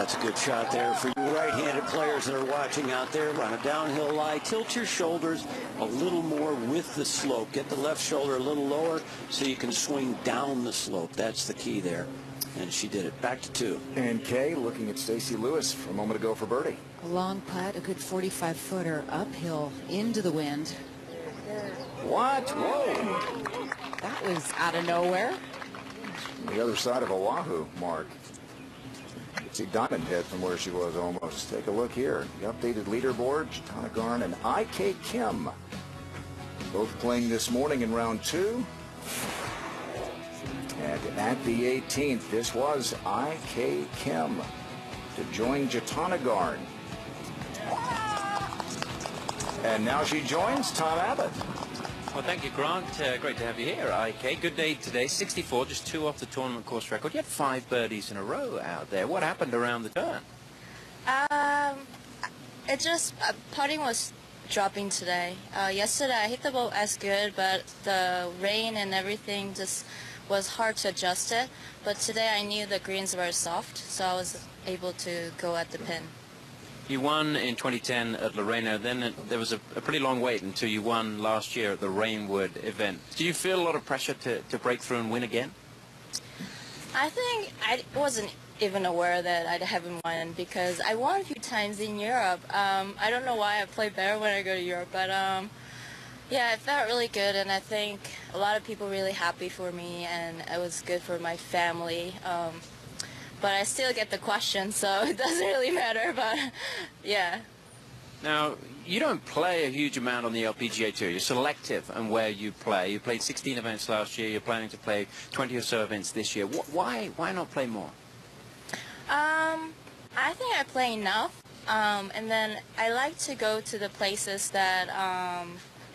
That's a good shot there for you right-handed players that are watching out there. On a downhill lie, tilt your shoulders a little more with the slope. Get the left shoulder a little lower so you can swing down the slope. That's the key there. And she did it. Back to 2. And Kay looking at Stacy Lewis for a moment ago for birdie. A long putt, a good 45-footer uphill into the wind. What? Whoa! That was out of nowhere. The other side of Oahu, Mark. See Diamond Head from where she was almost. Take a look here. The updated leaderboard, Tana Garn and I.K. Kim. Both playing this morning in round 2. And at the 18th, this was I.K. Kim to join Jatana Garn. And now she joins Tom Abbott. Well, thank you, Grant. Great to have you here, IK. Good day today. 64, just 2 off the tournament course record. You had 5 birdies in a row out there. What happened around the turn? It just, putting was dropping today. Yesterday I hit the ball as good, but the rain and everything just was hard to adjust it. But today I knew the greens were soft, so I was able to go at the pin. You won in 2010 at Loreno. Then there was a pretty long wait until you won last year at the Rainwood event. Do you feel a lot of pressure to break through and win again? I think I wasn't even aware that I haven't won because I won a few times in Europe. I don't know why I play better when I go to Europe, but yeah, it felt really good, and I think a lot of people really happy for me, and it was good for my family. But I still get the question, so it doesn't really matter, but yeah. Now, you don't play a huge amount on the LPGA Tour. You're selective on where you play. You played 16 events last year. You're planning to play 20 or so events this year. Why not play more? I think I play enough, and then I like to go to the places that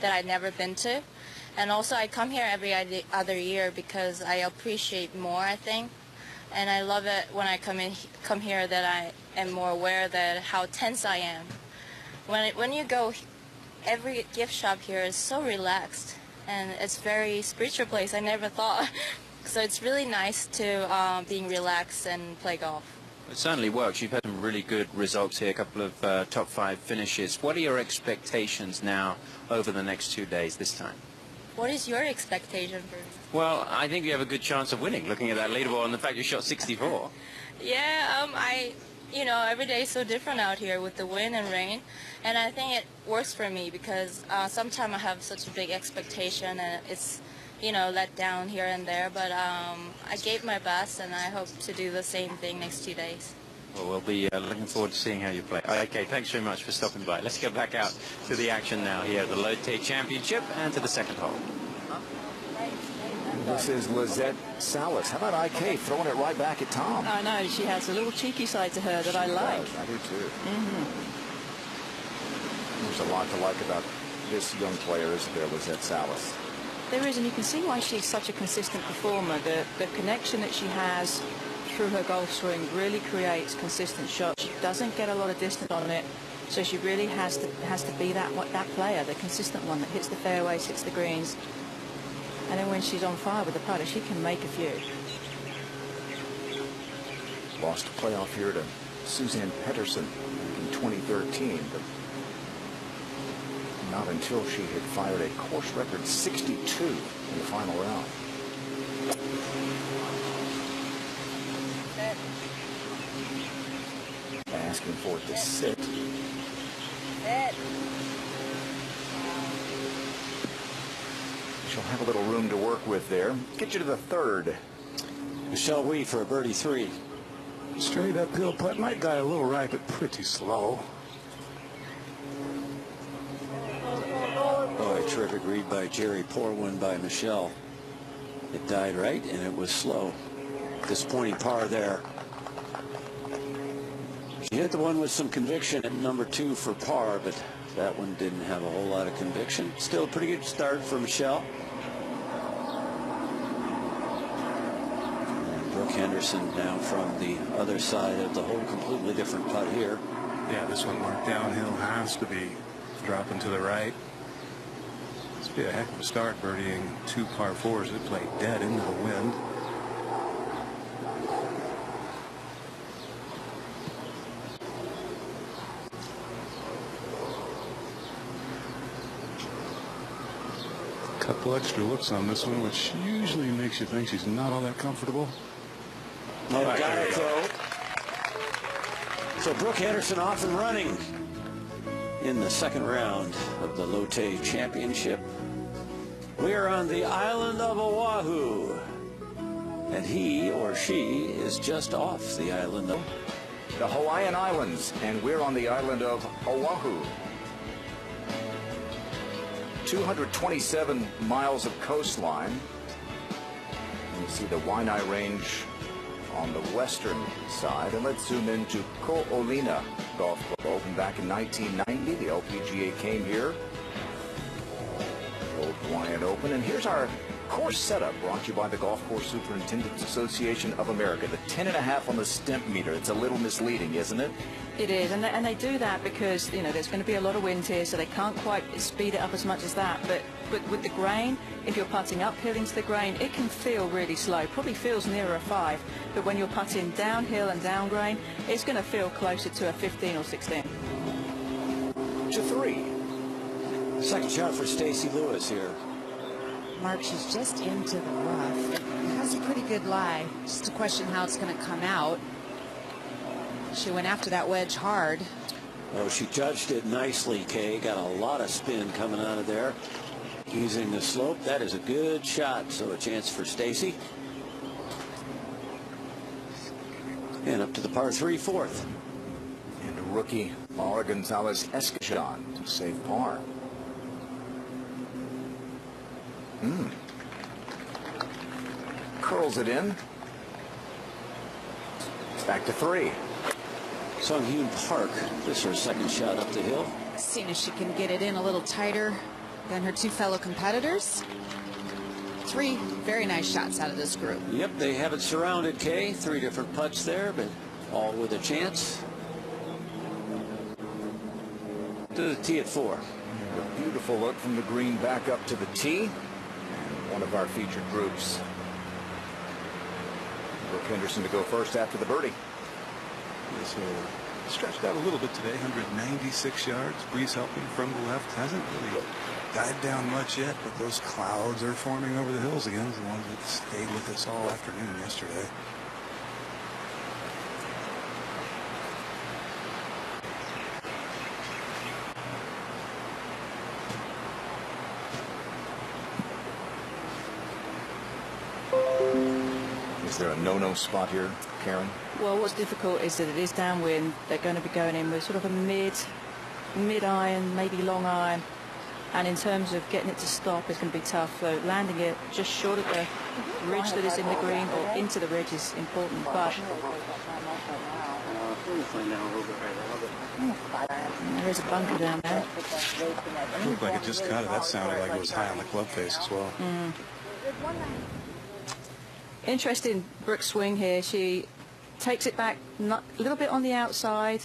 I've never been to. And also I come here every other year because I appreciate more, I think. And I love it when I come here that I am more aware that how tense I am. When you go, every gift shop here is so relaxed, and it's very spiritual place. I never thought. So it's really nice to being relaxed and play golf. It certainly works. You've had some really good results here, a couple of top 5 finishes. What are your expectations now over the next 2 days this time? What is your expectation for me? Well, I think you have a good chance of winning, looking at that leaderboard and the fact you shot 64. Yeah, you know, every day is so different out here with the wind and rain, and I think it works for me because sometimes I have such a big expectation and it's, you know, let down here and there, but I gave my best, and I hope to do the same thing next 2 days. Well, we'll be looking forward to seeing how you play. Okay, thanks very much for stopping by. Let's get back out to the action now here at the Lotte Championship and to the second hole. This is Lizette Salas. How about IK throwing it right back at Tom? I know, she has a little cheeky side to her that I like. I do too. There's a lot to like about this young player, isn't there, Lizette Salas? There is, and you can see why she's such a consistent performer. The connection that she has through her golf swing really creates consistent shots. She doesn't get a lot of distance on it, so she really has to be that player, the consistent one that hits the fairways, hits the greens. And then when she's on fire with the putter, she can make a few. Lost a playoff here to Suzanne Petterson in 2013, but not until she had fired a course record 62 in the final round. Asking for it to sit. She'll have a little room to work with there. Get you to the 3rd. Michelle Wee for a birdie 3. Straight uphill putt. Might die a little right, but pretty slow. Boy, terrific read by Jerry. Poor one by Michelle. It died right, and it was slow. Disappointing par there. She hit the one with some conviction at number 2 for par, but that one didn't have a whole lot of conviction. Still a pretty good start for Michelle. And Brooke Henderson now from the other side of the hole. Completely different putt here. Yeah, this one marked downhill has to be dropping to the right. This would be a heck of a start, birdieing 2 par 4s that played dead into the wind. Couple extra looks on this one, which usually makes you think she's not all that comfortable. Oh, got it, though. So Brooke Henderson off and running in the second round of the Lotte Championship. We are on the island of Oahu, and he or she is just off the island of The Hawaiian Islands, and we're on the island of Oahu. 227 miles of coastline. And you see the Waianae Range on the western side. And let's zoom into Ko'olina Golf Club. Opened back in 1990. The LPGA came here. Old Hawaiian Open. And here's our course setup, brought to you by the Golf Course Superintendents Association of America. The 10.5 on the stimp meter. It's a little misleading, isn't it? It is, and they do that because, you know, there's going to be a lot of wind here, so they can't quite speed it up as much as that. But with the grain, if you're putting uphill into the grain, it can feel really slow. Probably feels nearer a 5, but when you're putting downhill and down grain, it's going to feel closer to a 15 or 16. To 3. second shot for Stacy Lewis here. Mark, she's just into the rough. It has a pretty good lie. Just a question how it's going to come out. She went after that wedge hard. Oh, she judged it nicely, Kay. Got a lot of spin coming out of there. Using the slope, that is a good shot. So a chance for Stacy. And up to the par 3 fourth. And rookie Laura Gonzalez Escachon to save par. Curls it in. Back to 3. Sung Hyun Park. This is her second shot up the hill. Seeing if she can get it in a little tighter than her 2 fellow competitors. 3 very nice shots out of this group. Yep, they have it surrounded, Kay. 3 different putts there, but all with a chance. To the tee at 4. A beautiful look from the green back up to the tee. And one of our featured groups. Brooke Henderson to go first after the birdie. So stretched out a little bit today, 196 yards. Breeze helping from the left. Hasn't really died down much yet, but those clouds are forming over the hills again, the ones that stayed with us all afternoon yesterday. Is there a no-no spot here, Karen? Well, what's difficult is that it is downwind. They're going to be going in with sort of a mid-iron, maybe long iron. And in terms of getting it to stop, it's going to be tough. So landing it just short of the ridge that is in the green or into the ridge is important. But there's a bunker down there. It looked like it just cut it. That sounded like it was high on the club face as well. Interesting Brooke swing here. She takes it back a little bit on the outside,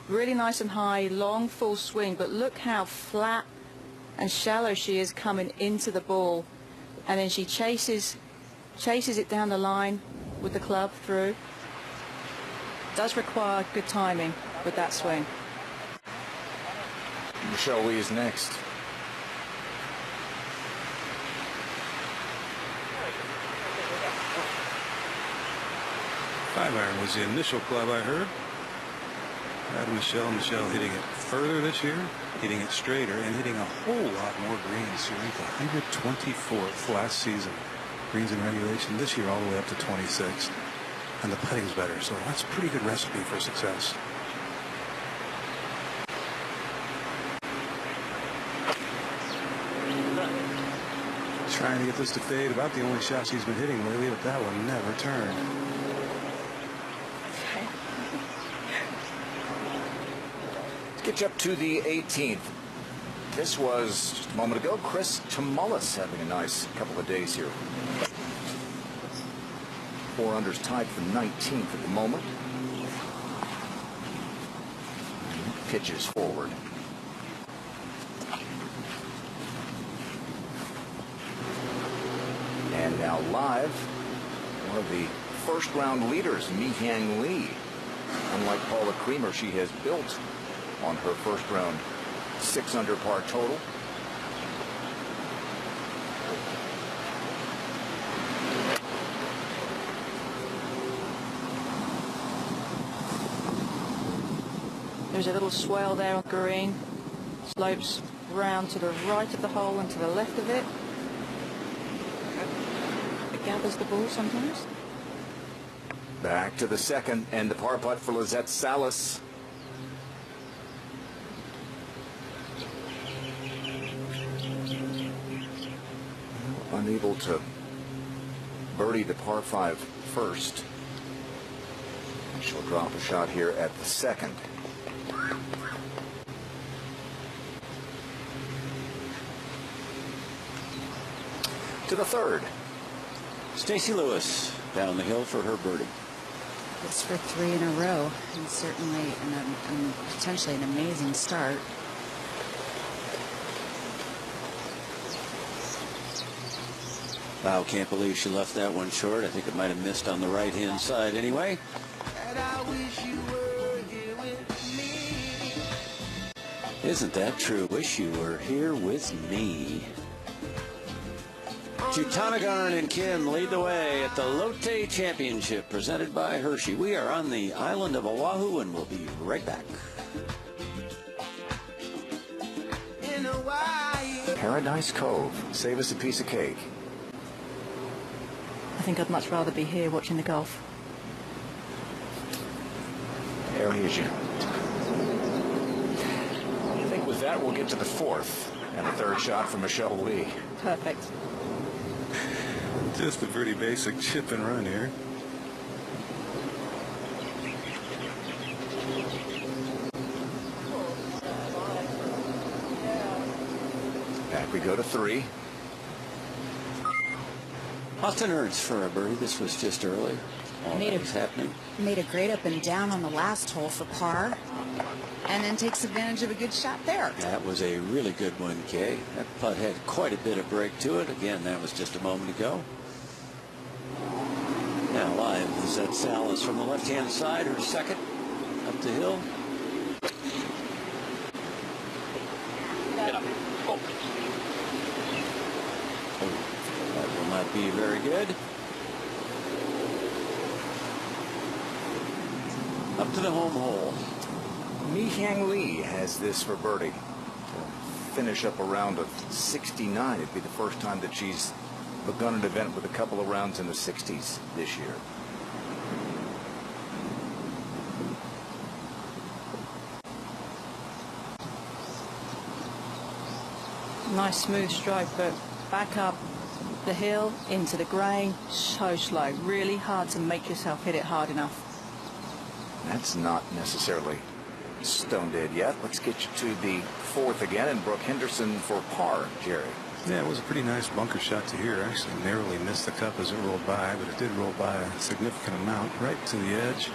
really nice and high, long full swing, but look how flat and shallow she is coming into the ball, and then she chases it down the line with the club through. Does require good timing with that swing. Michelle Lee is next. 5-iron was the initial club I heard. Michelle hitting it further this year, hitting it straighter, and hitting a whole lot more greens. She ranked 124th last season. Greens in regulation this year all the way up to 26th. And the putting's better, so that's a pretty good recipe for success. Trying to get this to fade. About the only shot she's been hitting lately, but that one never turned. Let's get you up to the 18th. This was just a moment ago. Chris Tumulus having a nice couple of days here. 4 unders tied for 19th at the moment. Pitches forward. And now live, one of the first round leaders, Mi-Hyang Lee. Unlike Paula Creamer, she has built on her first round 6 under par total. There's a little swell there on the green. Slopes round to the right of the hole and to the left of it. It gathers the ball sometimes. Back to the second, and the par putt for Lizette Salas. Unable to birdie the par 5 first. She'll drop a shot here at the second. To the third. Stacey Lewis down the hill for her birdie. It's for 3 in a row, and certainly potentially an amazing start. Wow, can't believe she left that one short. I think it might have missed on the right-hand side anyway. Isn't that true? Wish you were here with me. Jutanagarn and Kim lead the way at the Lotte Championship presented by Hershey. We are on the island of Oahu, and we'll be right back. Paradise Cove. Save us a piece of cake. I think I'd much rather be here watching the golf. There he is. I think with that we'll get to the fourth and a third shot from Michelle Lee. Perfect. Just a pretty basic chip and run here. Back we go to 3. Austin Ernst for a birdie. This was just early. All that was happening. Made a great up and down on the last hole for par, and then takes advantage of a good shot there. That was a really good one, Kay. That putt had quite a bit of break to it. Again, that was just a moment ago. Now live is that Salas from the left-hand side, her second up the hill. That will not be very good. Up to the home hole. Mi-Hyang Lee has this for birdie. To finish up a round of 69. It'd be the first time that she's begun an event with a couple of rounds in the 60s this year. Nice smooth stroke, but back up the hill into the grain, so slow. Really hard to make yourself hit it hard enough. That's not necessarily stone dead yet. Let's get you to the fourth again, and Brooke Henderson for par, Jerry. Yeah, it was a pretty nice bunker shot to here. Actually narrowly missed the cup as it rolled by, but it did roll by a significant amount right to the edge.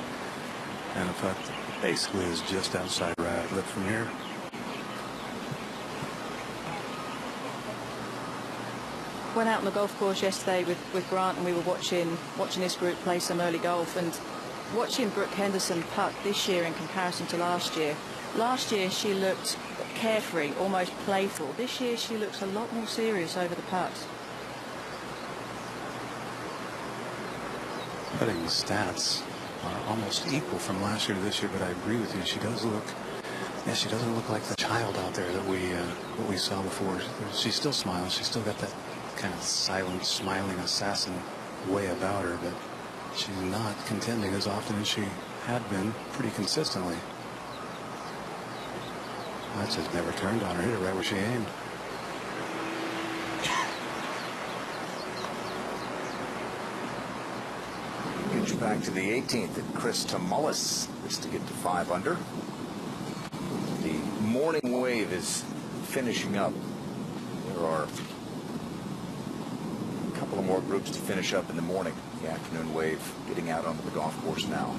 And in fact, basically is just outside right lip from here. Went out on the golf course yesterday with Grant, and we were watching this group play some early golf, and watching Brooke Henderson putt this year in comparison to last year. Last year she looked carefree, almost playful. This year she looks a lot more serious over the putts. Putting stats are almost equal from last year to this year, but I agree with you. She does look, yeah, she doesn't look like the child out there that we saw before. She still smiles. She's still got that kind of silent, smiling assassin way about her, but she's not contending as often as she had been pretty consistently. That just never turned on her. Hit it right where she aimed. Get you back to the 18th and Chris Tomullis just to get to 5 under. The morning wave is finishing up. There are a couple of more groups to finish up in the morning. The afternoon wave getting out onto the golf course now.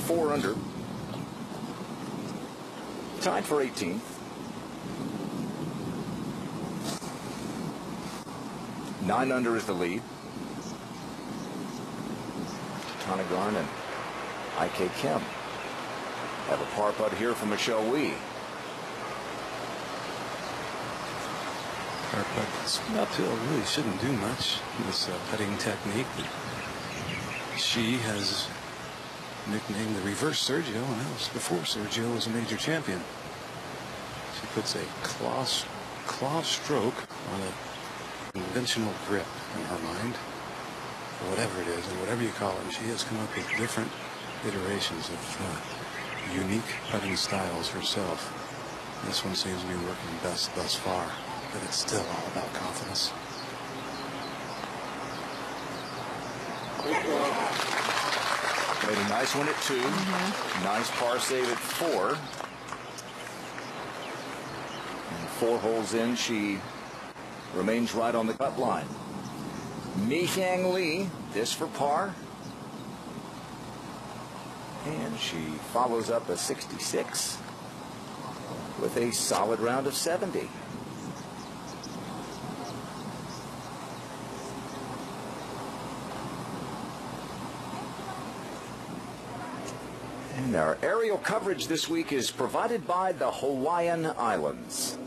Four under. Tied for 18th. Nine under is the lead. Tana Garn and I.K. Kim. Have a par putt here from Michelle Wee. Par putt. Uphill really shouldn't do much. This putting technique that she has nicknamed the reverse Sergio, and that was before Sergio was a major champion. She puts a claw stroke on a conventional grip in her mind, or whatever it is, and whatever you call it. She has come up with different iterations of unique putting styles herself. This one seems to be working best thus far, but it's still all about confidence. Made a nice one at 2. Nice par save at 4. And 4 holes in, she remains right on the cut line. Mi-Hyang Lee, this for par. And she follows up a 66 with a solid round of 70. And our aerial coverage this week is provided by the Hawaiian Islands.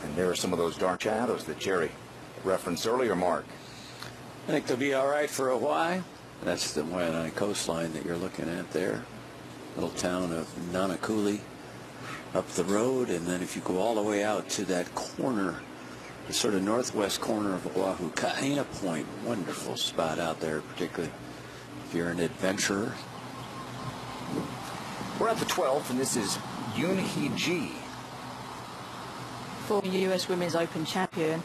And there are some of those dark shadows that Jerry referenced earlier, Mark. I think they'll be all right for Hawaii. That's the Waianae coastline that you're looking at there. Little town of Nanakuli up the road, and then if you go all the way out to that corner, the sort of northwest corner of Oahu, Kaena Point, wonderful spot out there, particularly if you're an adventurer. We're at the 12th, and this is Yoon-hee Ji. Former US Women's Open champion,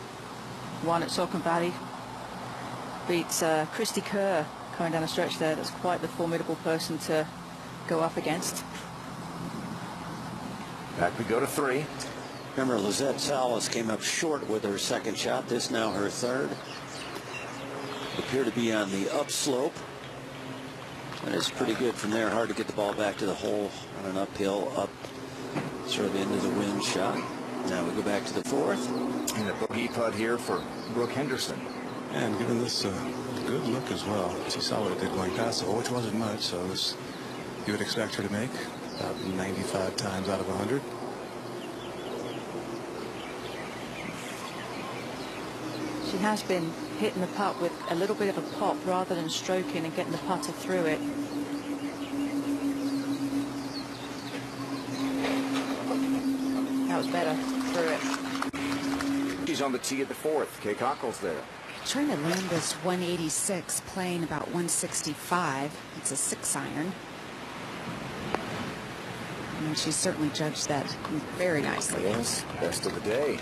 won at Silicon Valley, beats Christy Kerr coming down the stretch there. That's quite the formidable person to go up against. Back we go to 3. Remember, Lizette Salas came up short with her second shot. This now her third. Appear to be on the upslope. And it's pretty good from there. Hard to get the ball back to the hole on an uphill, up sort of into the wind shot. Now we go back to the 4th. And a bogey putt here for Brooke Henderson. And giving this a good look as well. She saw what it did going past the hole, which wasn't much, so this, you would expect her to make about 95 times out of 100. She has been hitting the putt with a little bit of a pop rather than stroking and getting the putter through it. That was better through it. She's on the tee at the 4th. Kay Cockle's there. Trying to land this 186, playing about 165. It's a 6-iron. And she certainly judged that very nicely. Yes, best of the day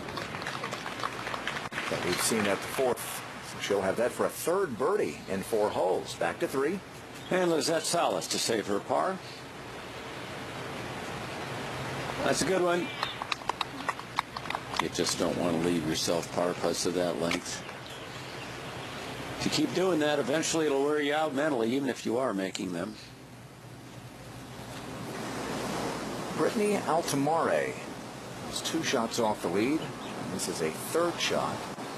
that we've seen at the 4th. So she'll have that for a 3rd birdie in 4 holes. Back to 3. And Lizette Salas to save her par. That's a good one. You just don't want to leave yourself par putts of that length. If you keep doing that, eventually it'll wear you out mentally, even if you are making them. Brittany Altamare is 2 shots off the lead. This is a 3rd shot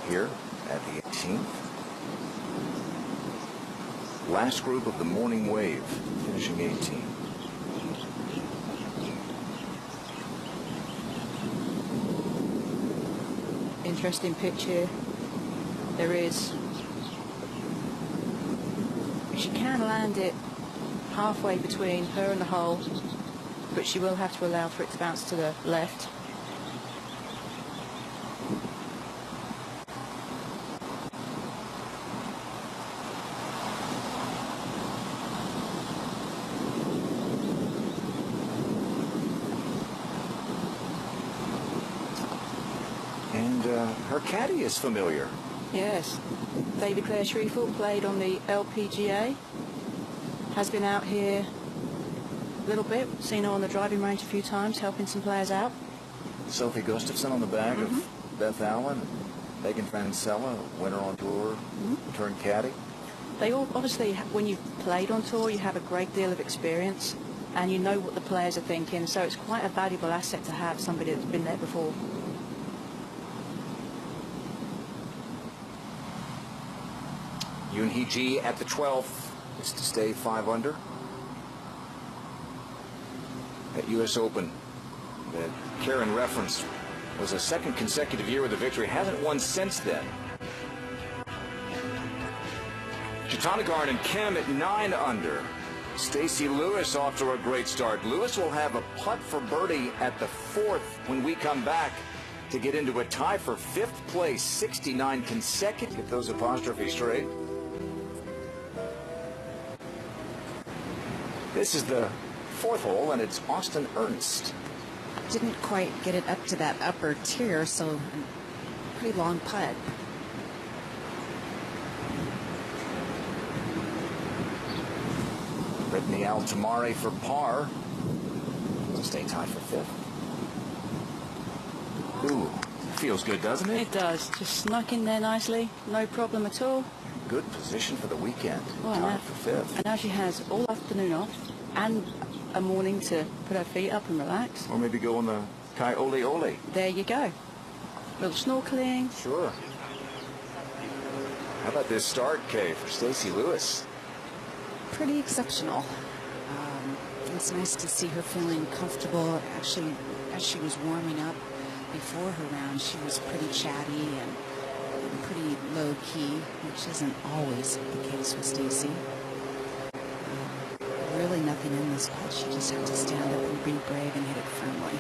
here at the 18th. Last group of the morning wave, finishing 18. Interesting pitch here. There is. She can land it halfway between her and the hole, but she will have to allow for it to bounce to the left. And her caddy is familiar. Yes. David Clare Shreefel played on the LPGA. Has been out here a little bit. Seen her on the driving range a few times, helping some players out. Sophie Gustafson on the back of Beth Allen. Megan Francella, winner on tour, turned caddy. They all, obviously, when you've played on tour, you have a great deal of experience and you know what the players are thinking. So it's quite a valuable asset to have somebody that's been there before. Yoon Hee Ji at the 12th is to stay 5 under. At U.S. Open that Karen referenced was a second consecutive year with a victory. Hasn't won since then. Jutanagarn and Kim at 9 under. Stacey Lewis off to a great start. Lewis will have a putt for birdie at the 4th when we come back to get into a tie for 5th place. 69 consecutive. Get those apostrophes straight. This is the 4th hole, and it's Austin Ernst. Didn't quite get it up to that upper tier, so a pretty long putt. Brittany Altamare for par to stay tied for 5th. Ooh, feels good, doesn't it? It does. Just snuck in there nicely. No problem at all. Good position for the weekend. Well, Tied for 5th. And now she has all afternoon off and a morning to put her feet up and relax. Or maybe go on the Kai Ole Ole. There you go. Little snorkeling. Sure. How about this start, Kay, for Stacey Lewis? Pretty exceptional. It's nice to see her feeling comfortable. Actually, as she was warming up before her round, she was pretty chatty and pretty low-key, which isn't always the case with Stacey. Really nothing in this putt. She just had to stand up and be brave and hit it firmly.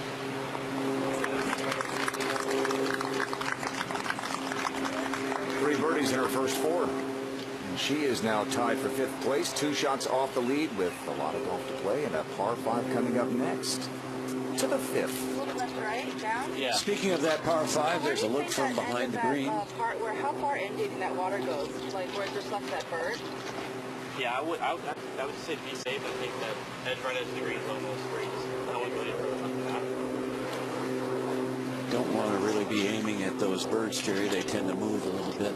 Three birdies in her first 4. And she is now tied for 5th place. 2 shots off the lead with a lot of golf to play, and a par 5 coming up next. To the 5th. Left, right, down. Yeah. Speaking of that par 5, there's a look from behind the green. How far in do you think that water goes? Like where it just left that bird? Yeah, I would say to be safe. I think that edge right edge of the green is almost where you just, I don't want to go any further than that. Don't want to really be aiming at those birds, Jerry. They tend to move a little bit.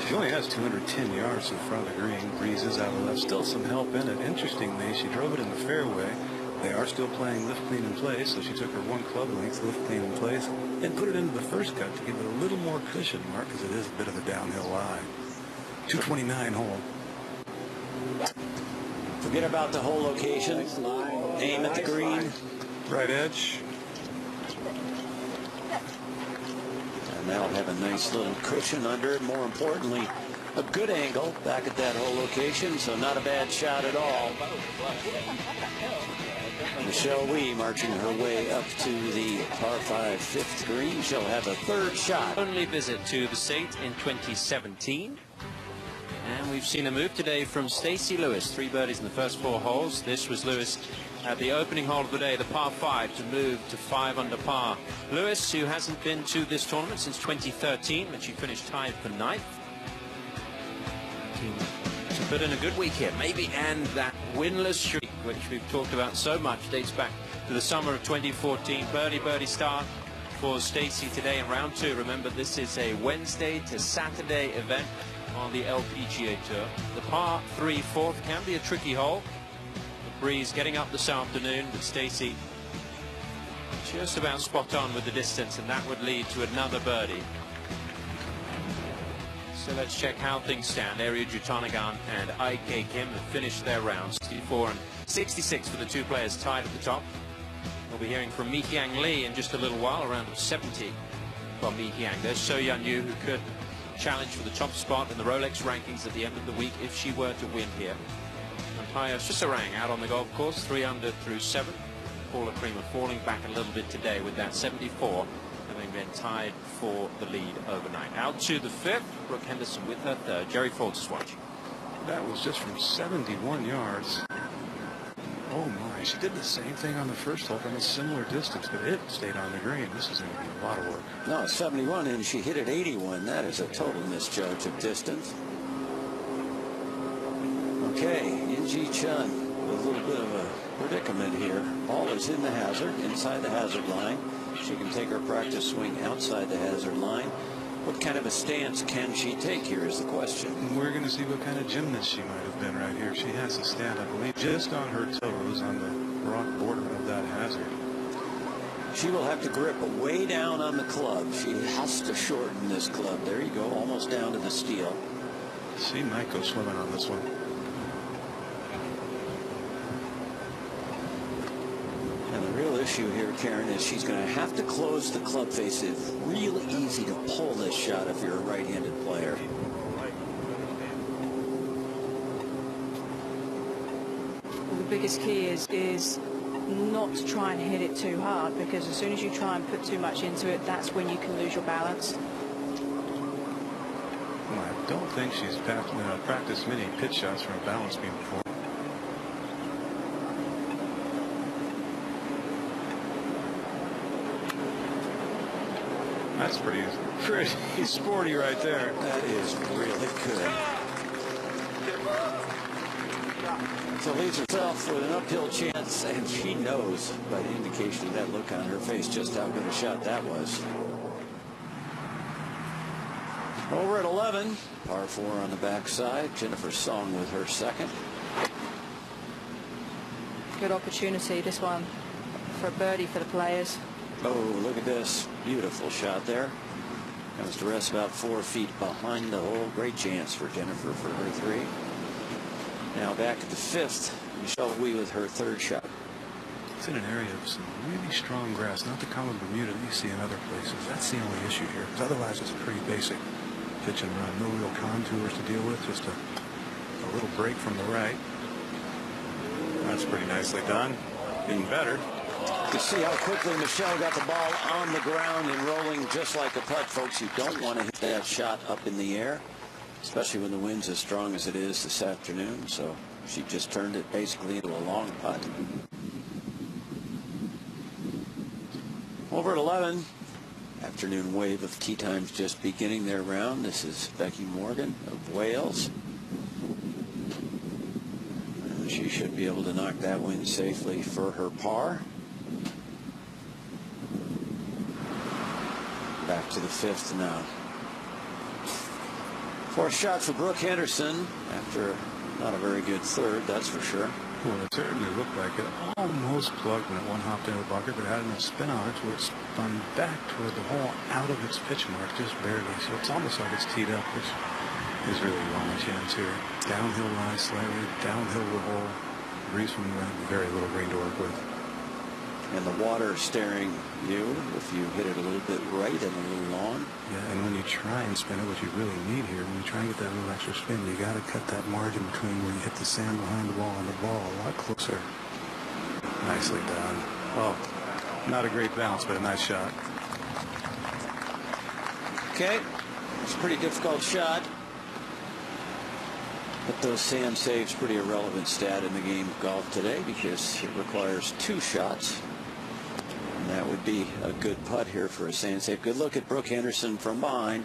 She only has 210 yards in front of the green. Breezes out of the left. Still some help in it. Interestingly, she drove it in the fairway. They are still playing lift clean in place, so she took her 1 club length, lift clean in place, and put it into the first cut to give it a little more cushion, Mark, because it is a bit of a downhill lie. 229 hole. Forget about the hole location. Aim at the green. Right edge. And that'll have a nice little cushion under it. More importantly, a good angle back at that hole location, so not a bad shot at all. Michelle Wie marching her way up to the par 5 5th green. She'll have a 3rd shot. Only visit to the state in 2017. And we've seen a move today from Stacey Lewis. 3 birdies in the first 4 holes. This was Lewis at the opening hole of the day, the par 5, to move to 5 under par. Lewis, who hasn't been to this tournament since 2013, when she finished tied for 9th. To put in a good week here, maybe end that winless streak, which we've talked about so much, dates back to the summer of 2014. Birdie start for Stacey today in round 2. Remember, this is a Wednesday to Saturday event on the LPGA Tour. The par 3 4th can be a tricky hole. The breeze getting up this afternoon, but Stacey just about spot on with the distance, and that would lead to another birdie. So let's check how things stand. Ariya Jutanagarn and IK Kim have finished their rounds. 64 and 66 for the 2 players tied at the top. We'll be hearing from Mi Hyang Lee in just a little while, around 70 from Mi Hyang. There's So Yeon Yu, who could challenge for the top spot in the Rolex rankings at the end of the week if she were to win here. And Paya Susarang out on the golf course, 3 under through 7. Paula Creamer falling back a little bit today with that 74. Having been tied for the lead overnight. Out to the 5th, Brooke Henderson with her 3rd. Jerry Foltz is watching. That was just from 71 yards. Oh my, she did the same thing on the first hole from a similar distance, but it stayed on the green. This is going to be a lot of work. No, 71, and she hit it 81. That is a total misjudge of distance. Okay, Inji Chun with a little bit of a predicament here. Ball is in the hazard, inside the hazard line. She can take her practice swing outside the hazard line. What kind of a stance can she take here is the question. And we're going to see what kind of gymnast she might have been right here. She has to stand, I believe, just on her toes on the rock border of that hazard. She will have to grip way down on the club. She has to shorten this club. There you go, almost down to the steel. She might go swimming on this one. And the real issue here, Karen, is she's going to have to close the club face. It's really easy to pull this shot if you're a right-handed player. Well, the biggest key is not to try and hit it too hard, because as soon as you try and put too much into it, that's when you can lose your balance. Well, I don't think she's practiced many pitch shots from a balance beam before. That's pretty sporty right there. That is really good. So leaves herself with an uphill chance, and she knows by the indication of that look on her face just how good a shot that was. Over at 11, par 4 on the backside. Jennifer Song with her second. Good opportunity, this one, for a birdie for the players. Oh, look at this. Beautiful shot there. Comes to rest about 4 feet behind the hole. Great chance for Jennifer for her 3. Now back at the 5th, Michelle Wee with her third shot. It's in an area of some really strong grass, not the common Bermuda that you see in other places. That's the only issue here, because otherwise it's pretty basic pitch and run. No real contours to deal with, just a little break from the right. That's pretty nicely done. Getting better. You see how quickly Michelle got the ball on the ground and rolling just like a putt, folks. You don't want to hit that shot up in the air, especially when the wind's as strong as it is this afternoon. So she just turned it basically into a long putt. Over at 11, afternoon wave of tee times just beginning their round. This is Becky Morgan of Wales. And she should be able to knock that win safely for her par. Back to the 5th now. 4th shot for Brooke Henderson after not a very good 3rd, that's for sure. Well, it certainly looked like it almost plugged when it one hopped into the bucket, but it had enough spin on it where it spun back toward the hole out of its pitch mark, just barely. So it's almost like it's teed up, which is really a long chance here. Downhill lie slightly, downhill the hole, breeze from the right, very little green to work with. And the water staring you if you hit it a little bit right and a little long. Yeah, and when you try and spin it, what you really need here, when you try and get that little extra spin, you got to cut that margin between where you hit the sand behind the ball and the ball a lot closer. Nicely done. Oh, not a great bounce, but a nice shot. Okay, it's a pretty difficult shot. But those sand saves, pretty irrelevant stat in the game of golf today because it requires 2 shots. And that would be a good putt here for a sand save. Good look at Brooke Henderson from behind.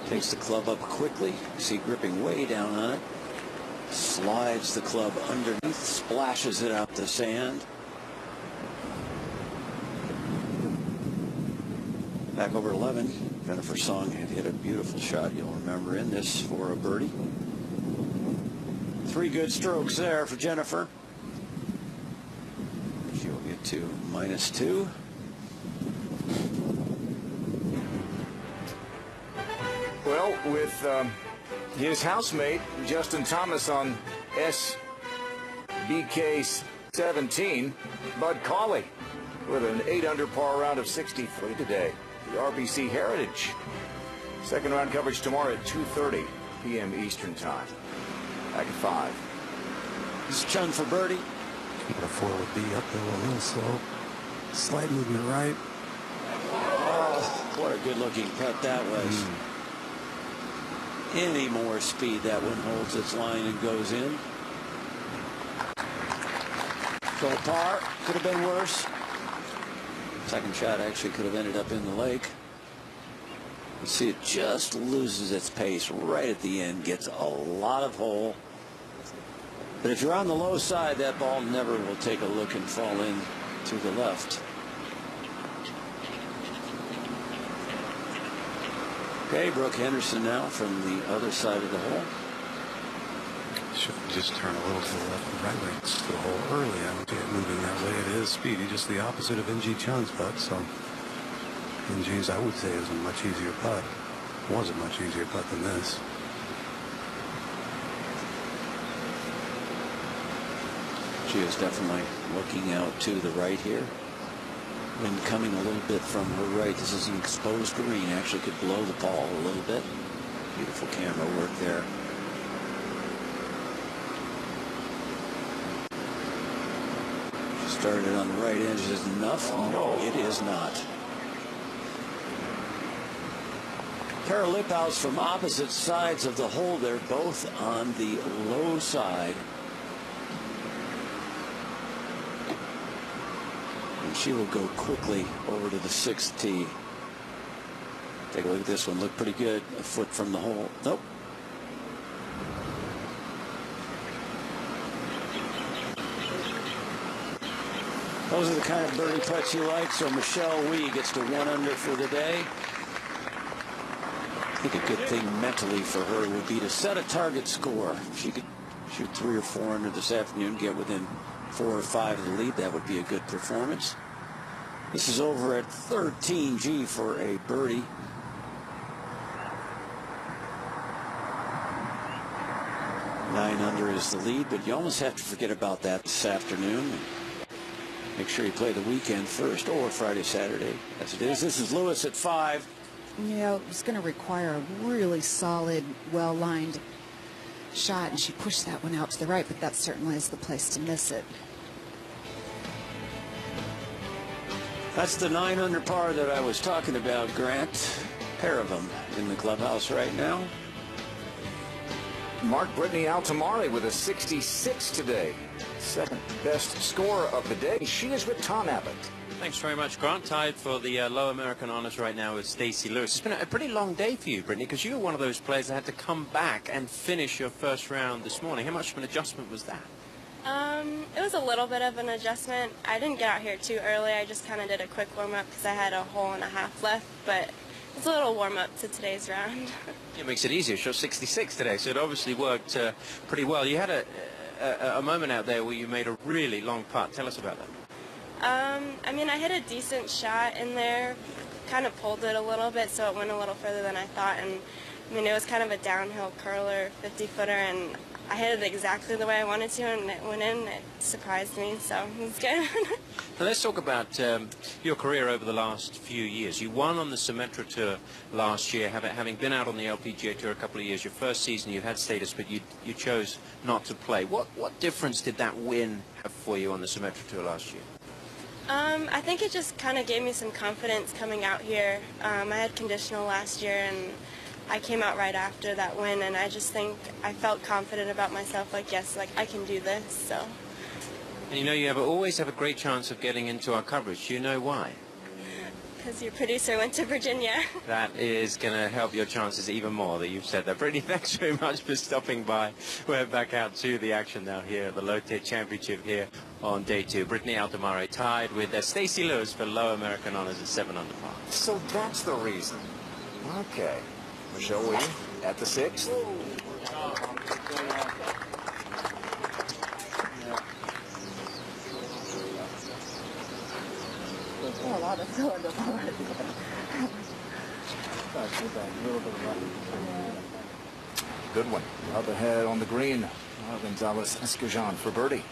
Takes the club up quickly. You see gripping way down on it. Slides the club underneath, splashes it out the sand. Back over 11. Jennifer Song had hit a beautiful shot, you'll remember, in this for a birdie. 3 good strokes there for Jennifer. She'll get to -2. Well, with his housemate, Justin Thomas, on SBK 17, Bud Cauley with an 8-under par round of 63 today. The RBC Heritage. Second round coverage tomorrow at 2:30 p.m. Eastern Time. Back at 5. This is Chun for birdie. But a 4 would be uphill a little slow. Slight movement right. Oh, what a good-looking putt that was. Any more speed, that one holds its line and goes in. So par could have been worse. Second shot actually could have ended up in the lake. You see it just loses its pace right at the end, gets a lot of hole. But if you're on the low side, that ball never will take a look and fall in to the left. Okay, Brooke Henderson now from the other side of the hole. Should just turn a little to the left and right wing to the hole early. I don't see it moving that way. It is speedy, just the opposite of NG Chun's putt. So NG's, I would say, is a much easier putt. Was a much easier putt than this. She is definitely looking out to the right here. Wind coming a little bit from her right. This is an exposed green. Actually could blow the ball a little bit. Beautiful camera work there. She started on the right edge. Is enough? No, it is not. Pair of lip outs from opposite sides of the hole. They're both on the low side. And she will go quickly over to the 6th tee. Take a look at this one. Looked pretty good. A foot from the hole. Nope. Those are the kind of birdie putts you like. So Michelle Wie gets to 1 under for the day. I think a good thing mentally for her would be to set a target score. If she could shoot 3 or 4 under this afternoon, get within 4 or 5 of the lead, that would be a good performance. This is over at 13G for a birdie. Nine under is the lead, but you almost have to forget about that this afternoon. Make sure you play the weekend first, or Friday, Saturday, as it is. This is Lewis at 5. Yeah, it's going to require a really solid, well-lined shot, and she pushed that one out to the right, but that certainly is the place to miss it. That's the 9 under par that I was talking about, Grant. Pair of them in the clubhouse right now. Mark Brittany Altamari with a 66 today. Second best score of the day. She is with Tom Abbott. Thanks very much, Grant. Tied for the Low American Honors right now with Stacey Lewis. It's been a pretty long day for you, Brittany, because you were one of those players that had to come back and finish your first round this morning. How much of an adjustment was that? It was a little bit of an adjustment. I didn't get out here too early. I just kind of did a quick warm-up because I had a hole and a half left, but it's a little warm-up to today's round. It makes it easier. Shot 66 today, so it obviously worked pretty well. You had a moment out there where you made a really long putt. Tell us about that. I mean, I hit a decent shot in there, kind of pulled it a little bit, so it went a little further than I thought. And I mean, it was kind of a downhill curler, 50-footer, and I hit it exactly the way I wanted to, and it went in. It surprised me, so it was good. Now let's talk about your career over the last few years. You won on the Symetra Tour last year, having been out on the LPGA Tour a couple of years. Your first season you had status, but you chose not to play. What difference did that win have for you on the Symetra Tour last year? I think it just kind of gave me some confidence coming out here. I had conditional last year, and I came out right after that win, and I just think I felt confident about myself, like, yes, like, I can do this, so. And you know, you always have a great chance of getting into our coverage. Do you know why? Because your producer went to Virginia. That is going to help your chances even more that you've said that. Brittany, thanks very much for stopping by. We're back out to the action now here at the Lotte Championship here on day 2. Brittany Altamari tied with Stacey Lewis for Low American Honors at 7 under par. So that's the reason. Okay. Michelle Wie at the 6th. Good one. Up ahead on the green. Gonzalez Escajon for birdie.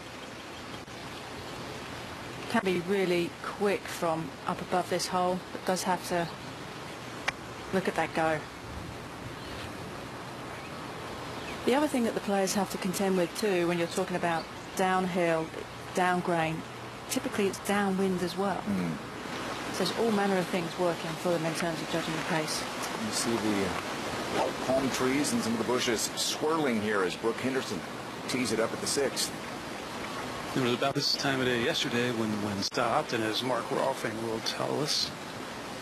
Can be really quick from up above this hole, but does have to look at that go. The other thing that the players have to contend with too, when you're talking about downhill, down grain, typically it's downwind as well. So there's all manner of things working for them in terms of judging the pace. You see the palm trees and some of the bushes swirling here as Brooke Henderson tees it up at the 6th. It was about this time of day yesterday when the wind stopped, and as Mark Rolfing will tell us,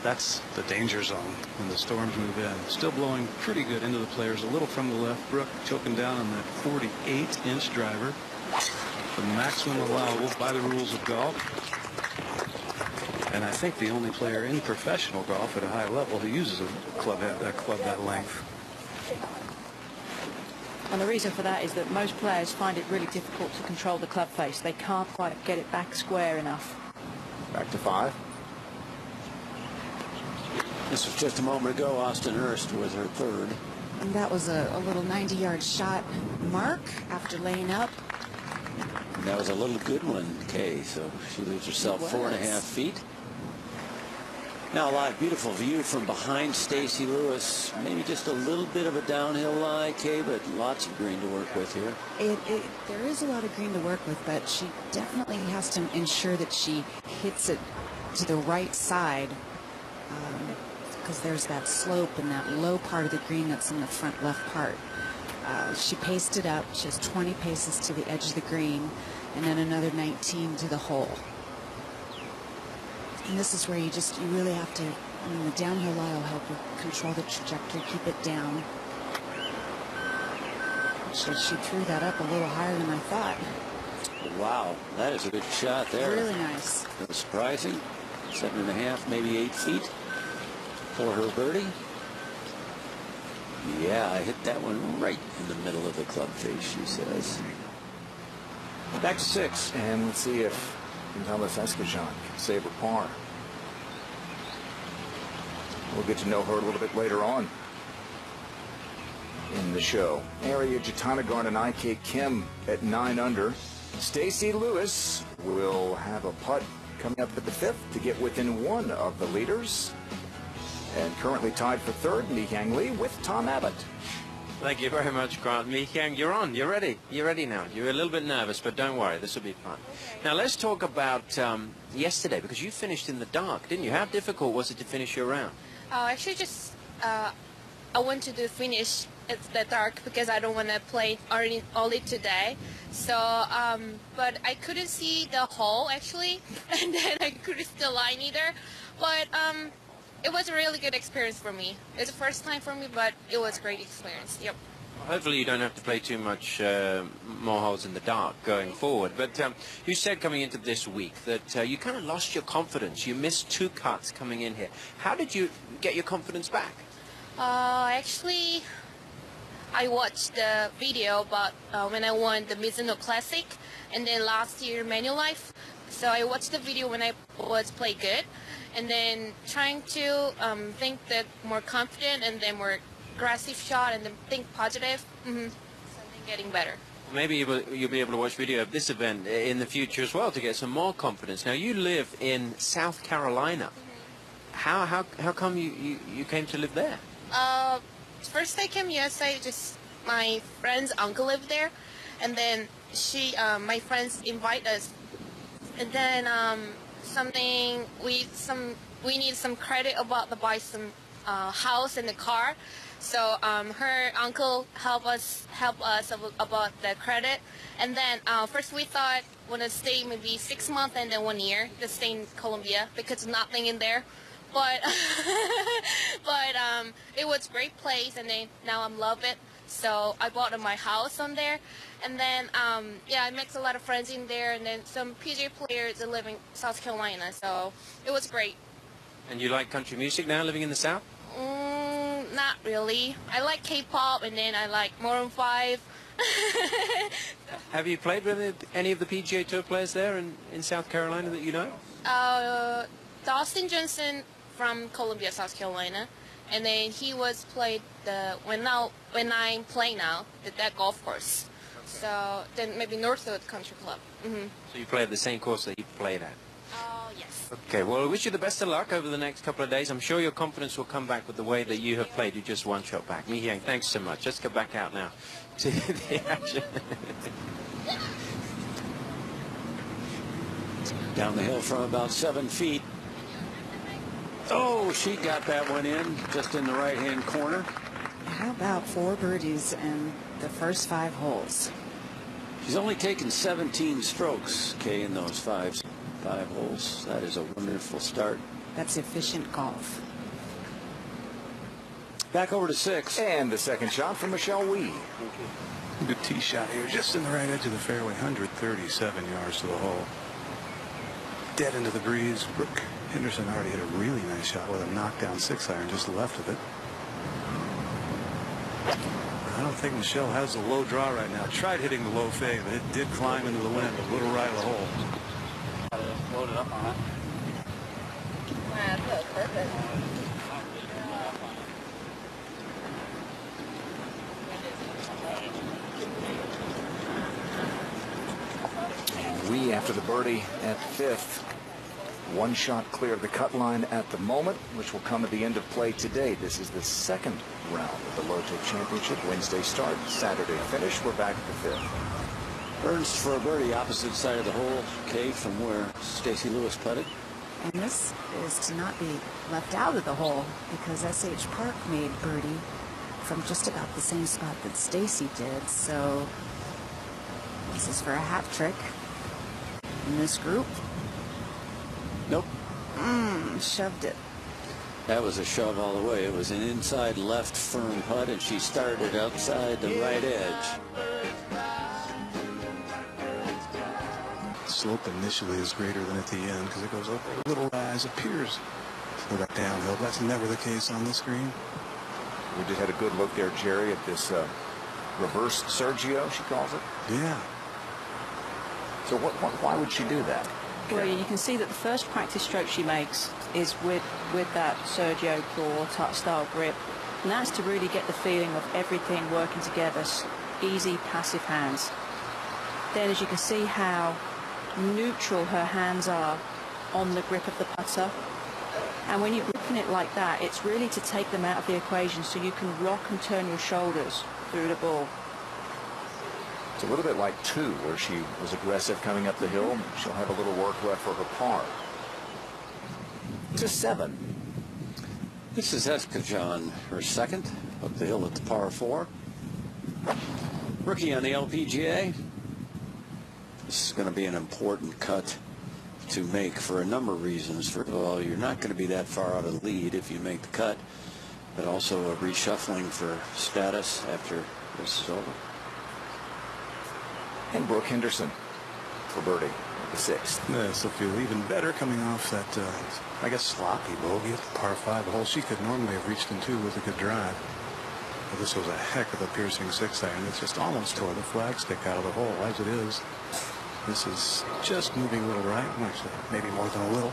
that's the danger zone when the storms move in. Still blowing pretty good into the players, a little from the left. Brooke choking down on that 48-inch driver, the maximum allowable by the rules of golf. And I think the only player in professional golf at a high level who uses a club that length. And the reason for that is that most players find it really difficult to control the club face. They can't quite get it back square enough. Back to 5. This was just a moment ago. Austin Hurst with her third. And that was a little 90-yard shot mark after laying up. And that was a little good one, Kay. So she leaves herself 4.5 feet. Now a live, beautiful view from behind Stacy Lewis. Maybe just a little bit of a downhill lie, Kay, but lots of green to work with here. There is a lot of green to work with, but she definitely has to ensure that she hits it to the right side, because there's that slope and that low part of the green that's in the front left part. She paced it up. She has 20 paces to the edge of the green, and then another 19 to the hole. And this is where you really have to, the downhill lie will help you control the trajectory, keep it down. She threw that up a little higher than I thought. Wow, that is a good shot there. Really nice. That was surprising. 7.5, maybe 8 feet for her birdie. Yeah, I hit that one right in the middle of the club face, she says. Back to 6. And let's see if Gonzalez Escajon can save a par. We'll get to know her a little bit later on in the show. Ariya Jutanugarn and IK Kim at 9 under. Stacy Lewis will have a putt coming up at the 5th to get within 1 of the leaders. And currently tied for 3rd, Mi-Hyang Lee with Tom Abbott. Thank you very much, Grant. Mi-Hyang, you're on. You're ready. You're ready now. You're a little bit nervous, but don't worry. This will be fun. Now, let's talk about yesterday, because you finished in the dark, didn't you? How difficult was it to finish your round? Actually, just I want to do finish at the dark because I don't want to play only today. So, but I couldn't see the hole, actually, and then I couldn't see the line either. But it was a really good experience for me. It's the first time for me, but it was a great experience. Yep. Hopefully you don't have to play too much more holes in the dark going forward. But you said coming into this week that you kind of lost your confidence. You missed 2 cuts coming in here. How did you get your confidence back? Actually, I watched the video about when I won the Mizuno Classic and then last year Manulife. So I watched the video when I was play good, and then trying to think that more confident and then more aggressive shot and then think positive. Something getting better. Maybe you'll be able to watch video of this event in the future as well to get some more confidence. Now, you live in South Carolina. How come you came to live there? First I came USA, just my friend's uncle lived there, and then my friends invite us, and then we need some credit about to buy some house and the car. So her uncle help us about the credit, and then first we thought want to stay maybe 6 months and then 1 year to stay in Colombia because nothing in there, but it was great place, and then now I love it. So I bought my house on there, and then I met a lot of friends in there, and then some PGA players that live in South Carolina. So it was great. And you like country music now, living in the South? Not really. I like K-pop, and then I like Maroon 5. Have you played with any of the PGA Tour players there in South Carolina that you know? Dustin Johnson from Columbia, South Carolina, and then he was played when I'm playing now that golf course. Okay. So then maybe Northwood Country Club. So you play at the same course that you played at? Yes. Okay, well, I wish you the best of luck over the next couple of days. I'm sure your confidence will come back with the way that you have played. You just 1 shot back. Mi-Hyang, thanks so much. Let's go back out now to the action. Down the hill from about 7 feet. Oh, she got that one in just in the right-hand corner. How about 4 birdies in the first 5 holes? She's only taken 17 strokes, Kay, in those 5 holes. That is a wonderful start. That's efficient golf. Back over to 6. And the second shot from Michelle Wie. Good tee shot here, just in the right edge of the fairway, 137 yards to the hole. Dead into the breeze. Brooke Henderson already hit a really nice shot with a knockdown 6-iron just left of it. I don't think Michelle has the low draw right now. Tried hitting the low fade, but it did climb into the wind a little right of the hole. Load it up on it. Wow, that was perfect. We, after the birdie at 5th, one shot clear of the cut line at the moment, which will come at the end of play today. This is the second round of the Lotte Championship. Wednesday start, Saturday finish. We're back at the 5th. Burns for a birdie, opposite side of the hole, Kay, from where Stacy Lewis putted. And this is to not be left out of the hole, because S.H. Park made birdie from just about the same spot that Stacy did. So this is for a hat trick in this group. Nope. Shoved it. That was a shove all the way. It was an inside left firm putt, and she started outside the right edge. Slope initially is greater than at the end because it goes up a little rise, appears to go back downhill. That's never the case on this green. We just had a good look there, Jerry, at this reverse Sergio, she calls it. Yeah. So why would she do that? Well, you can see that the first practice stroke she makes is with that Sergio claw style grip, and that's to really get the feeling of everything working together, easy passive hands. Then, as you can see how neutral her hands are on the grip of the putter, and when you're gripping it like that, it's really to take them out of the equation so you can rock and turn your shoulders through the ball. It's a little bit like 2, where she was aggressive coming up the hill. She'll have a little work left for her par. To 7. This is Escajon, her second, up the hill at the par 4. Rookie on the LPGA. This is going to be an important cut to make for a number of reasons. First of all, you're not going to be that far out of the lead if you make the cut, but also a reshuffling for status after this is over. And Brooke Henderson for birdie at the 6th. This will feel even better coming off that, I guess, sloppy bogey at the par 5 hole. She could normally have reached in 2 with a good drive. But this was a heck of a piercing 6-iron. It's just almost tore the flagstick out of the hole as it is. This is just moving a little right, actually, maybe more than a little.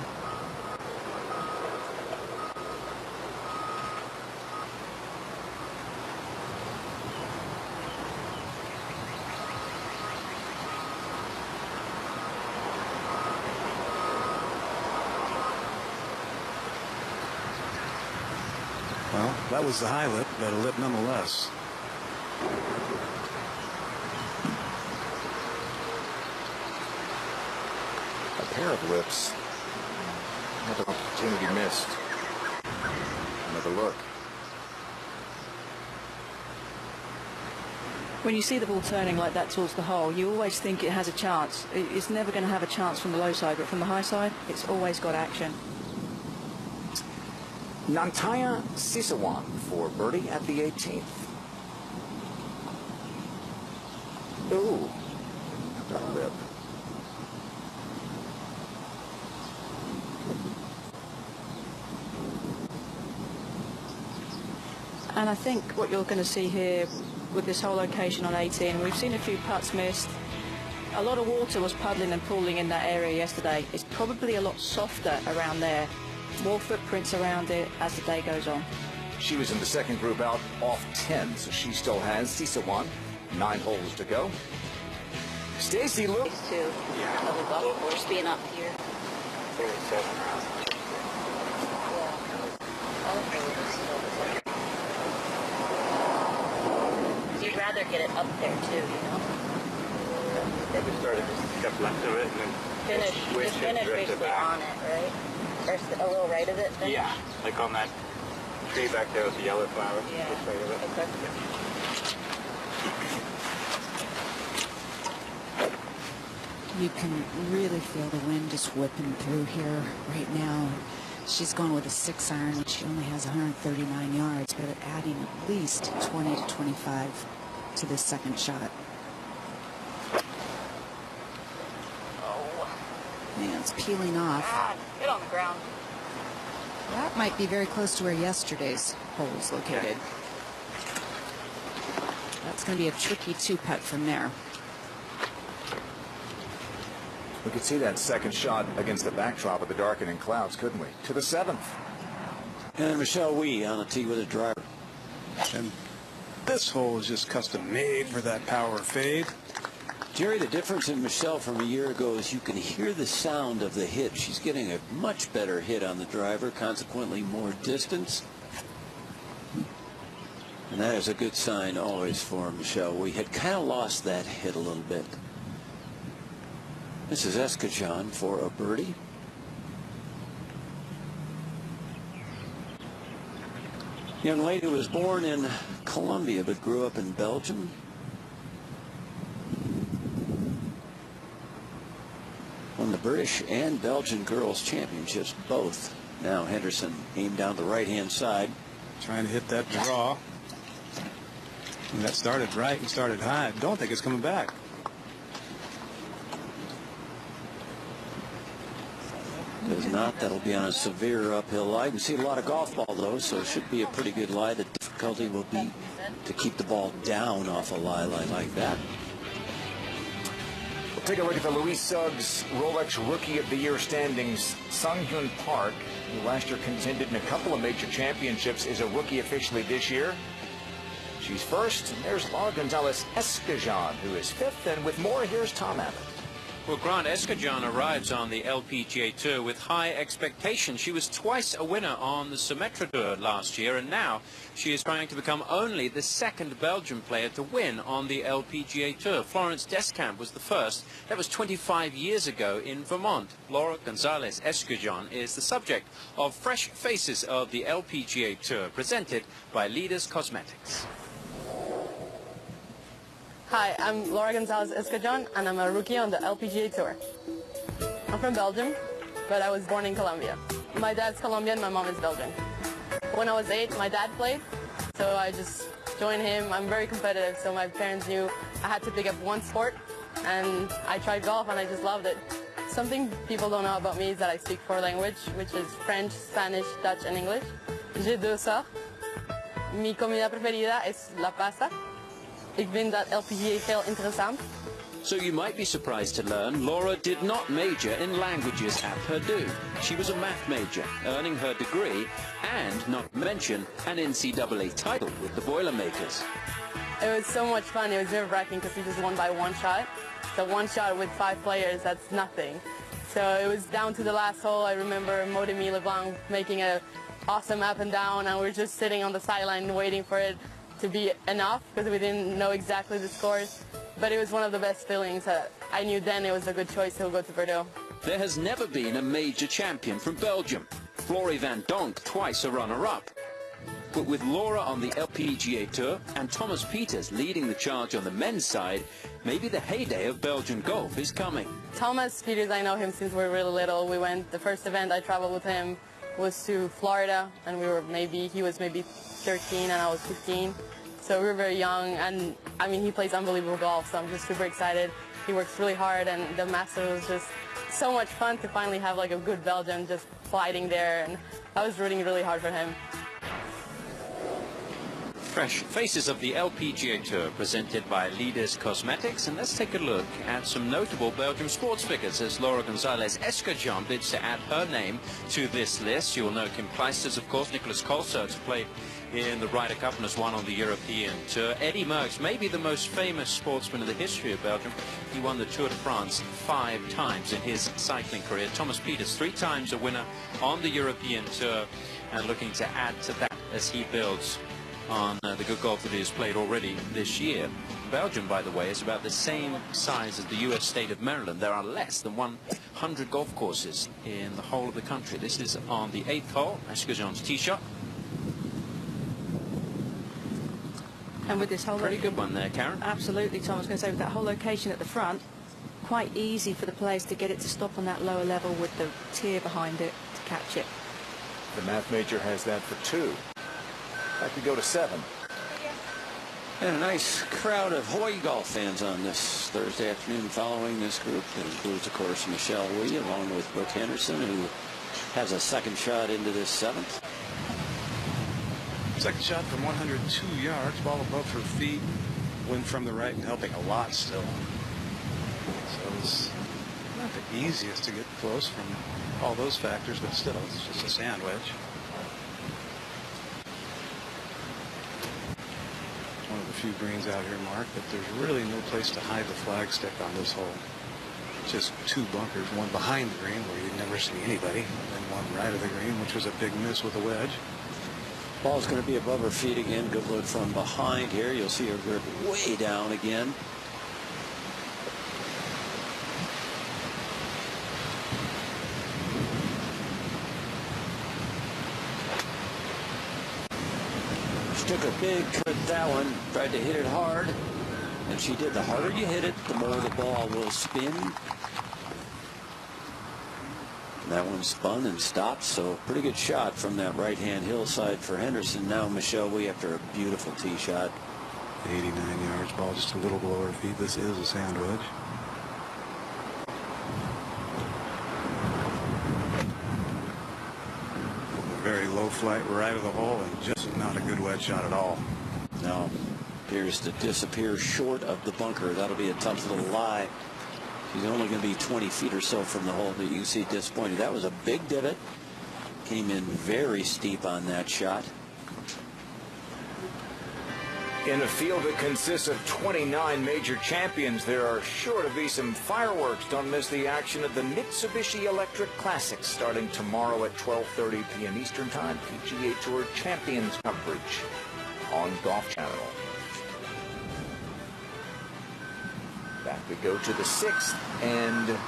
Well, that was the high lip, but a lip nonetheless. A pair of lips. Another opportunity missed. Another look. When you see the ball turning like that towards the hole, you always think it has a chance. It's never going to have a chance from the low side, but from the high side, it's always got action. Nantaya Sisawan for birdie at the 18th. Ooh, another lip. And I think what you're going to see here with this whole location on 18, we've seen a few putts missed. A lot of water was puddling and pooling in that area yesterday. It's probably a lot softer around there. More footprints around it as the day goes on. She was in the second group out off 10, so she still has Sisawan. 9 holes to go. Stacy Lewis. Used to of the golf course being up here. 37. You'd rather get it up there too, you know? Probably started just kept left of it and then Finish, just finish basically on it, right? Or a little right of it? Finish? Yeah, like on that tree back there with the yellow flowers. Yeah. Just right of it. Okay. You can really feel the wind just whipping through here right now. She's going with a 6-iron, which she only has 139 yards, but adding at least 20 to 25 to this second shot. Oh. Man, it's peeling off. God, get on the ground. That might be very close to where yesterday's hole is located. That's going to be a tricky two-putt from there. We could see that second shot against the backdrop of the darkening clouds, couldn't we? To the 7th. And Michelle Wee on the tee with a driver. And this hole is just custom made for that power fade. Jerry, the difference in Michelle from a year ago is you can hear the sound of the hit. She's getting a much better hit on the driver, consequently more distance. And that is a good sign always for Michelle. We had kind of lost that hit a little bit. This is Escajon for a birdie. Young lady was born in Colombia but grew up in Belgium. Won the British and Belgian Girls Championships both. Now Henderson aimed down the right-hand side. Trying to hit that draw. And that started right and started high. I don't think it's coming back. Does not. That'll be on a severe uphill lie. You can see a lot of golf ball, though, so it should be a pretty good lie. The difficulty will be to keep the ball down off a lie like that. We'll take a look at the Louise Suggs Rolex Rookie of the Year standings. Sung-Hyun Park, who last year contended in a couple of major championships, is a rookie officially this year. She's first, and there's Laura Gonzalez Escajon, who is fifth, and with more, here's Tom Abbott. Well, Grant, Escajon arrives on the LPGA Tour with high expectations. She was twice a winner on the Symetra Tour last year, and now she is trying to become only the second Belgian player to win on the LPGA Tour. Florence Descamps was the first. That was 25 years ago in Vermont. Laura Gonzalez Escajon is the subject of Fresh Faces of the LPGA Tour, presented by Leaders Cosmetics. Hi, I'm Laura Gonzalez Escajon, and I'm a rookie on the LPGA Tour. I'm from Belgium, but I was born in Colombia. My dad's Colombian, my mom is Belgian. When I was 8, my dad played, so I just joined him. I'm very competitive, so my parents knew I had to pick up one sport, and I tried golf, and I just loved it. Something people don't know about me is that I speak 4 languages, which is French, Spanish, Dutch, and English. J'ai 2 sœurs. Mi comida preferida es la pasta. Ik vind dat LPGA heel interessant. So you might be surprised to learn Laura did not major in languages at Purdue. She was a math major, earning her degree and, not to mention, an NCAA title with the Boilermakers. It was so much fun. It was nerve-wracking because we just won by 1 shot. So 1 shot with 5 players, that's nothing. So it was down to the last hole. I remember Modemi LeBlanc making an awesome up and down, and we were just sitting on the sideline waiting for it to be enough because we didn't know exactly the scores. But it was one of the best feelings. I knew then it was a good choice to go to Purdue. There has never been a major champion from Belgium. Flory van Donk, twice a runner-up. But with Laura on the LPGA Tour and Thomas Pieters leading the charge on the men's side, maybe the heyday of Belgian golf is coming. Thomas Pieters, I know him since we were really little. We went, the first event I traveled with him was to Florida, and he was maybe 13 and I was 15. So we were very young, and I mean, he plays unbelievable golf, so I'm just super excited. He works really hard, and the Masters was just so much fun to finally have like a good Belgian just fighting there, and I was rooting really hard for him. Fresh Faces of the LPGA Tour, presented by Leaders Cosmetics. And let's take a look at some notable Belgian sports figures as Laura Gonzalez Escajon bids to add her name to this list. You will know Kim Clijsters, of course, Nicholas Colsaerts played in the Ryder Cup and has won on the European Tour. Eddie Merckx, maybe the most famous sportsman in the history of Belgium. He won the Tour de France 5 times in his cycling career. Thomas Pieters, 3 times a winner on the European Tour, and looking to add to that as he builds on the good golf that he has played already this year. Belgium, by the way, is about the same size as the U.S. state of Maryland. There are less than 100 golf courses in the whole of the country. This is on the 8th hole, Escajon's tee shot. And with this whole Pretty good one there, Karen. Absolutely, Tom. I was going to say, with that whole location at the front, quite easy for the players to get it to stop on that lower level with the tier behind it to catch it. The math major has that for 2. That could go to 7. And a nice crowd of Hawaii golf fans on this Thursday afternoon following this group. That includes, of course, Michelle Wee, along with Brooke Henderson, who has a second shot into this 7th. Second shot from 102 yards, ball above her feet. wind from the right and helping a lot still. So it's not the easiest to get close from all those factors, but still, it's just a sand wedge. One of the few greens out here, Mark, that there's really no place to hide the flagstick on this hole. Just two bunkers, one behind the green where you'd never see anybody, and then one right of the green, which was a big miss with a wedge. Ball's going to be above her feet again. Good look from behind here. You'll see her grip way down again. She took a big cut at that one. Tried to hit it hard. And she did. The harder you hit it, the more the ball will spin. That one spun and stopped, so pretty good shot from that right-hand hillside for Henderson. Now, Michelle, we after a beautiful tee shot. 89 yards, ball just a little below her feet. This is a sand wedge. A very low flight right of the hole, and just not a good wedge shot at all. No, appears to disappear short of the bunker. That'll be a tough little lie. She's only going to be 20 feet or so from the hole that you can see disappointed. That was a big divot. Came in very steep on that shot. In a field that consists of 29 major champions, there are sure to be some fireworks. Don't miss the action of the Mitsubishi Electric Classic starting tomorrow at 12:30 p.m. Eastern Time. PGA Tour Champions coverage on Golf Channel. Back we go to the 6th, and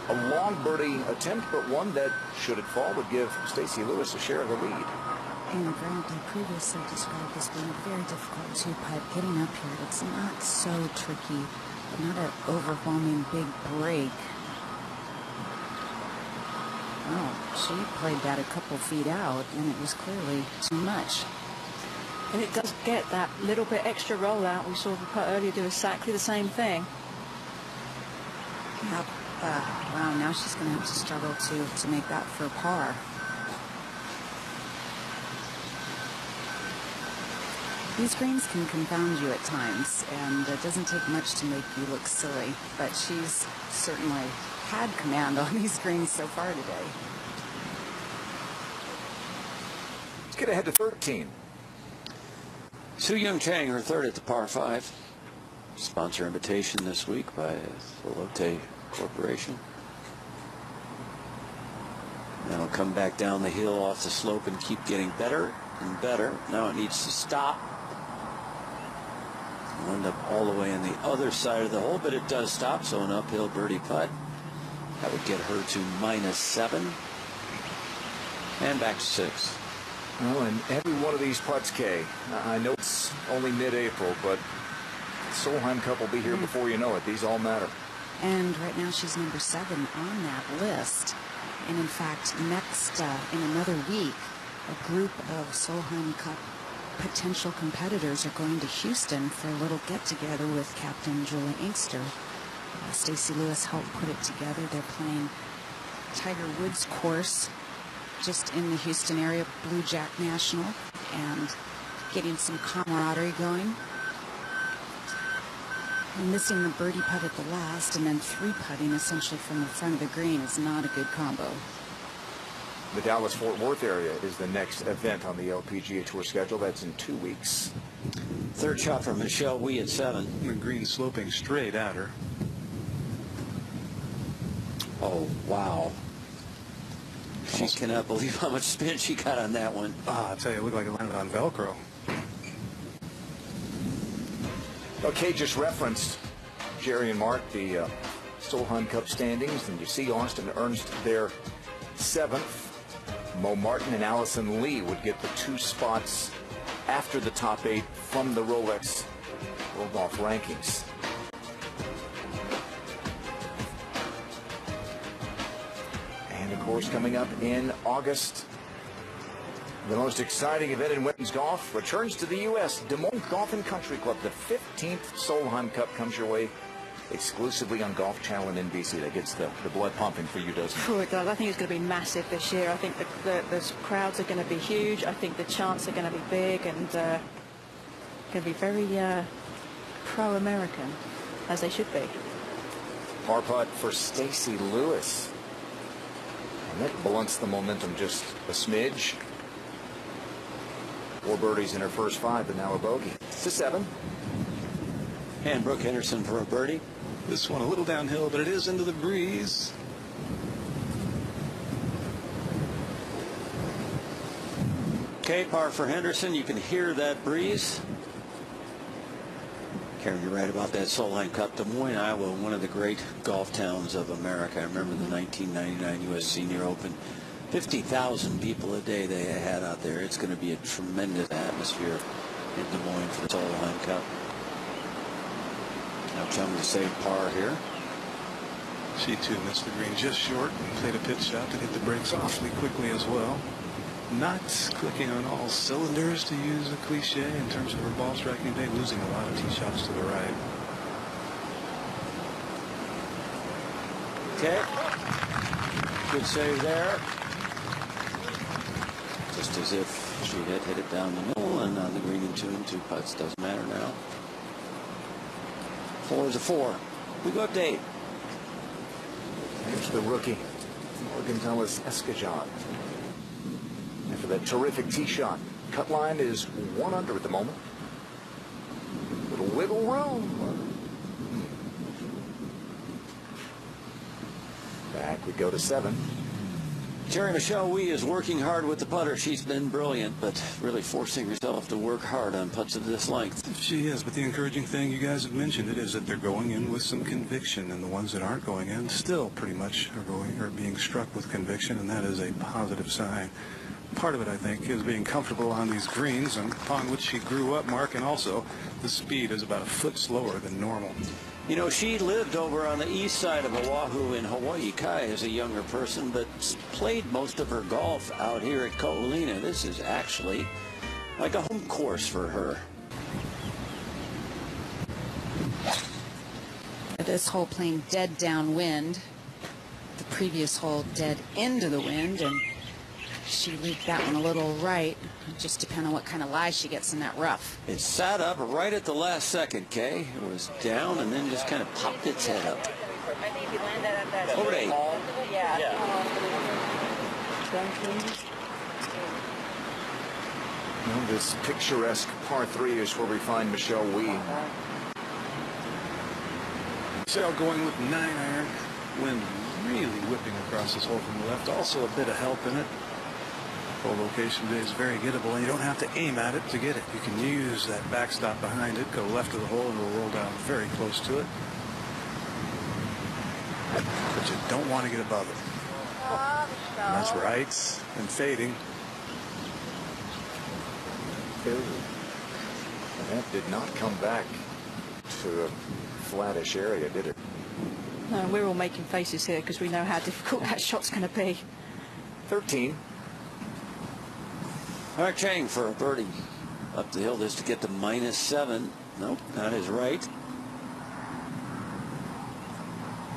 a long birdie attempt, but one that, should it fall, would give Stacey Lewis a share of the lead. And Brantley previously described this being a very difficult two-putt. Getting up here, it's not so tricky, not an overwhelming big break. Oh, she played that a couple feet out, and it was clearly too much. And it does get that little bit extra rollout. We saw the putt earlier do exactly the same thing. Yep. Wow, now she's going to have to struggle to make that for par. These greens can confound you at times, and it doesn't take much to make you look silly. But she's certainly had command on these greens so far today. Let's get ahead to 13. Su Young Chang, her third at the par 5. Sponsor invitation this week by the Lotte Corporation. Then it'll come back down the hill off the slope and keep getting better and better. Now it needs to stop. It'll end up all the way on the other side of the hole, but it does stop, so an uphill birdie putt. That would get her to -7. And back to 6. Well, and every one of these putts, Kay, I know it's only mid-April, but Solheim Cup will be here before you know it. These all matter. And right now she's number 7 on that list. And in fact, next, in another week, a group of Solheim Cup potential competitors are going to Houston for a little get-together with Captain Julie Inkster. Stacey Lewis helped put it together. They're playing Tiger Woods course just in the Houston area, Blue Jack National, and getting some camaraderie going. And missing the birdie putt at the last, and then 3-putting essentially from the front of the green is not a good combo. The Dallas-Fort Worth area is the next event on the LPGA Tour schedule. That's in 2 weeks. Third shot from Michelle Wie at 7. The green sloping straight at her. Oh, wow. She cannot believe how much spin she got on that one. Ah, I'll tell you, it looked like it landed on Velcro. Okay, just referenced, Jerry and Mark, the Solheim Cup standings, and you see Austin Ernst there 7th. Mo Martin and Allison Lee would get the 2 spots after the top 8 from the Rolex World Golf Rankings. And of course, coming up in August, the most exciting event in women's golf returns to the U.S. Des Moines Golf and Country Club. The 15th Solheim Cup comes your way exclusively on Golf Channel and NBC. That gets the blood pumping for you, doesn't it? Oh, it does. I think it's going to be massive this year. I think the crowds are going to be huge. I think the chants are going to be big, and going to be very pro-American, as they should be. Par putt for Stacy Lewis. And that blunts the momentum just a smidge. 4 birdies in her first 5, but now a bogey. To 7. And Brooke Henderson for a birdie. This one a little downhill, but it is into the breeze. Okay, par for Henderson. You can hear that breeze. Karen, you're right about that Solheim Cup. Des Moines, Iowa, one of the great golf towns of America. I remember the 1999 U.S. Senior Open. 50,000 people a day they had out there. It's going to be a tremendous atmosphere in Des Moines for the Solheim Cup. Now Chum to save par here. She too missed the green just short and played a pitch shot to hit the brakes awfully quickly as well. Not clicking on all cylinders, to use a cliche, in terms of her ball striking today, losing a lot of tee shots to the right. Okay. Good save there. Just as if she had hit it down the middle, and on the green in 2 and 2 putts. Doesn't matter now. 4 is a 4. We go up to 8. Here's the rookie, Morgan Escajon. After that terrific tee shot, cut line is 1 under at the moment. Little wiggle room. Back we go to 7. Terry Michelle Wee is working hard with the putter. She's been brilliant, but really forcing herself to work hard on putts of this length. She is, but the encouraging thing, you guys have mentioned it, is that they're going in with some conviction, and the ones that aren't going in still pretty much are being struck with conviction, and that is a positive sign. Part of it, I think, is being comfortable on these greens upon which she grew up, Mark, and also the speed is about a foot slower than normal. You know, she lived over on the east side of Oahu in Hawaii Kai as a younger person, but played most of her golf out here at Ko'olina. This is actually like a home course for her. This hole playing dead downwind. The previous hole dead into the wind, and she looped that one a little right. Just depending on what kind of lie she gets in that rough. It sat up right at the last second, Kay. It was down and then just kind of popped its head up. Over to 8. Well, this picturesque par 3 is where we find Michelle Wee. Michelle going with 9-iron. Wind really whipping across this hole from the left. Also a bit of help in it. Hole location today is very gettable, and you don't have to aim at it to get it. You can use that backstop behind it, go left of the hole, and it'll roll down very close to it. But you don't want to get above it. And that's right, and fading. That did not come back to a flattish area, did it? No, we're all making faces here because we know how difficult that shot's going to be. 13. Mark Chang for a birdie up the hill. This to get to -7. Nope, that is right.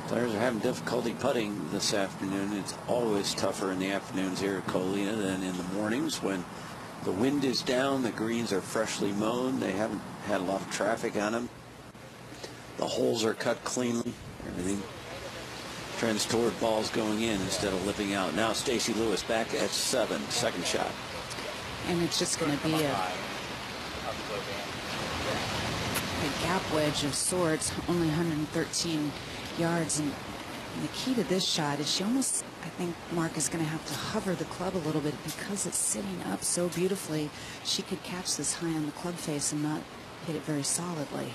Players are having difficulty putting this afternoon. It's always tougher in the afternoons here at Ko'olina than in the mornings when the wind is down, the greens are freshly mown, they haven't had a lot of traffic on them. The holes are cut cleanly. Everything trends toward balls going in instead of lipping out. Now Stacy Lewis back at 7, second shot. And it's just going to be a gap wedge of sorts, only 113 yards. And the key to this shot is she almost, I think Mark is going to have to hover the club a little bit because it's sitting up so beautifully. She could catch this high on the club face and not hit it very solidly.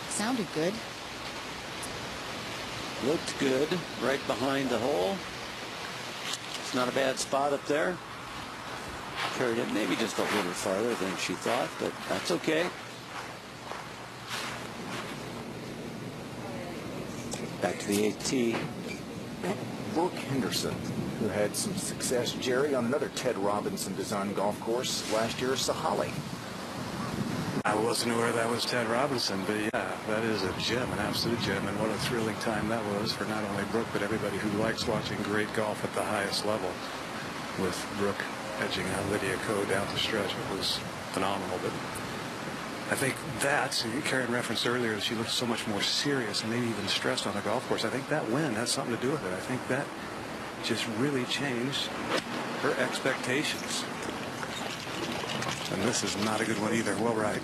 Sounded good. Looked good right behind the hole. It's not a bad spot up there. Carried it maybe just a little farther than she thought, but that's okay. Back to the 8th tee. Brooke Henderson, who had some success, Jerry, on another Ted Robinson designed golf course last year, Sahali. I wasn't aware that was Ted Robinson, but yeah, that is a gem, an absolute gem, and what a thrilling time that was for not only Brooke, but everybody who likes watching great golf at the highest level. With Brooke edging out Lydia Ko down the stretch, it was phenomenal. But I think that, Karen referenced earlier, she looked so much more serious and maybe even stressed on the golf course. I think that win has something to do with it. I think that just really changed her expectations. And this is not a good one either. Well, right.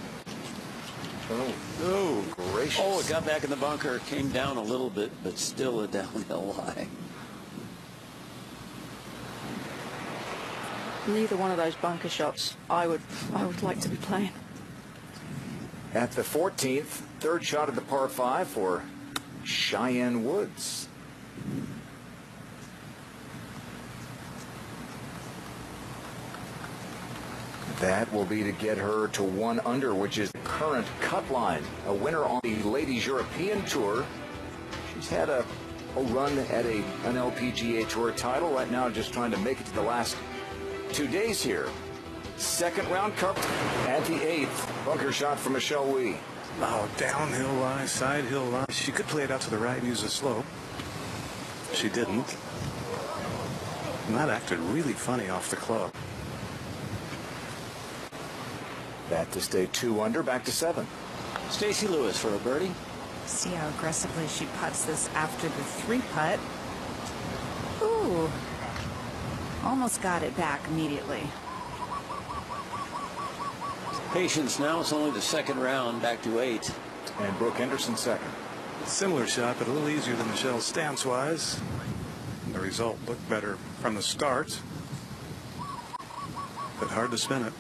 Oh, gracious. Oh, it got back in the bunker, came down a little bit, but still a downhill lie. Neither one of those bunker shots I would like to be playing. At the 14th, third shot of the par 5 for Cheyenne Woods. That will be to get her to 1 under, which is the current cut line. A winner on the Ladies European Tour. She's had a run at an LPGA Tour title. Right now, just trying to make it to the last 2 days here. Second round cup at the 8th. Bunker shot from Michelle Wee. Oh, downhill lie, side hill lie. She could play it out to the right and use the slope. She didn't. And that acted really funny off the club. That to stay 2 under, back to 7. Stacy Lewis for a birdie. See how aggressively she putts this after the 3-putt. Ooh. Almost got it back immediately. Patience now. It's only the second round, back to 8. And Brooke Henderson second. Similar shot, but a little easier than Michelle's stance-wise. The result looked better from the start, but hard to spin it.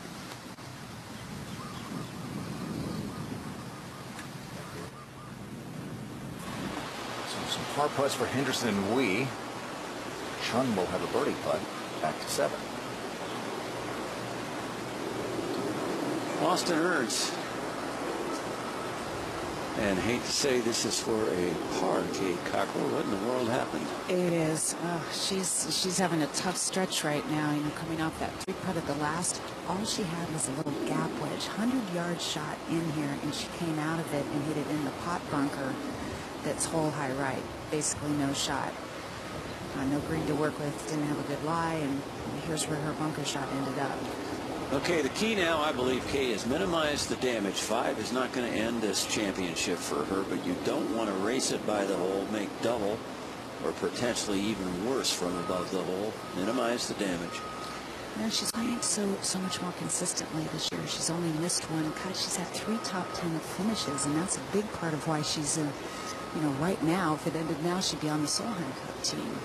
So some par putts for Henderson and Wee. Chun will have a birdie putt, back to 7. Austin Ernst. And hate to say this is for a par, Kate Cockrell. What in the world happened? It is. She's having a tough stretch right now. You know, coming off that 3-putt at the last, all she had was a little gap wedge, 100-yard shot in here, and she came out of it and hit it in the pot bunker. That's hole high right. Basically no shot. No green to work with. Didn't have a good lie, and here's where her bunker shot ended up. Okay, the key now, I believe, Kay, is minimize the damage. 5 is not going to end this championship for her, but you don't want to race it by the hole, make double, or potentially even worse from above the hole. Minimize the damage. Yeah, she's playing so much more consistently this year. She's only missed 1 cut. She's had 3 top 10 finishes, and that's a big part of why she's, you know, right now, if it ended now, she'd be on the Solheim Cup team.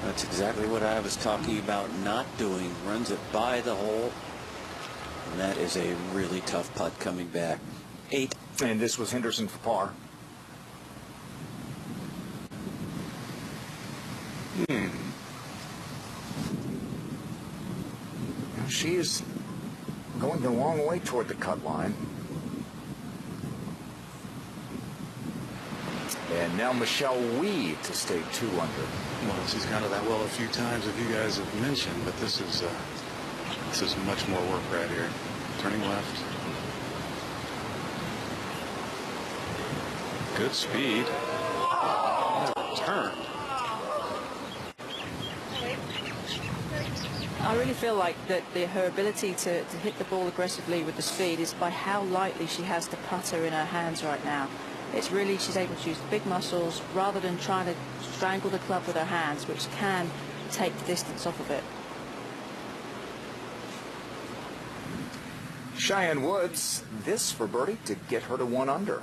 That's exactly what I was talking about not doing. Runs it by the hole. And that is a really tough putt coming back. 8. And this was Henderson for par. She is going the long way toward the cut line. And now Michelle Wee to stay 2 under. Well, she's gone to that well a few times, if you guys have mentioned, but this is much more work right here. Turning left. Good speed. Turn. I really feel like that her ability to hit the ball aggressively with the speed is by how lightly she has the putter in her hands right now. It's really, she's able to use big muscles rather than trying to strangle the club with her hands, which can take the distance off of it. Cheyenne Woods, this for birdie to get her to 1 under.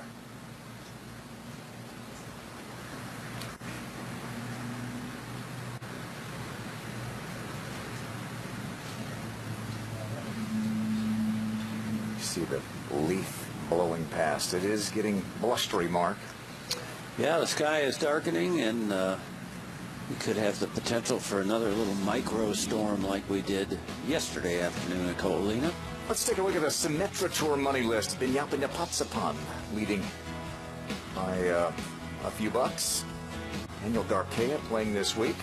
You see the leaf blowing past. It is getting blustery, Mark. Yeah, the sky is darkening, and we could have the potential for another little micro storm like we did yesterday afternoon at Colina. Let's take a look at the Symetra Tour money list. Binyapa Napatsapan leading by a few bucks. Daniel Garcia playing this week.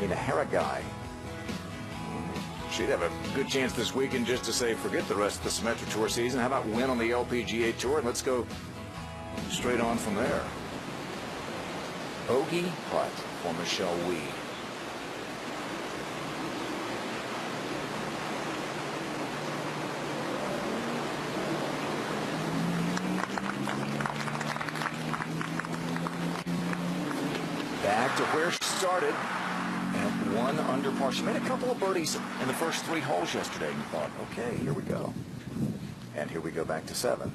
Nina Haragai. She'd have a good chance this weekend just to say, forget the rest of the Symetra Tour season. How about win on the LPGA Tour? And let's go straight on from there. Bogey putt for Michelle Wee. Back to where she started at 1 under par. She made a couple of birdies in the first 3 holes yesterday, and you thought, okay, here we go. And here we go back to 7.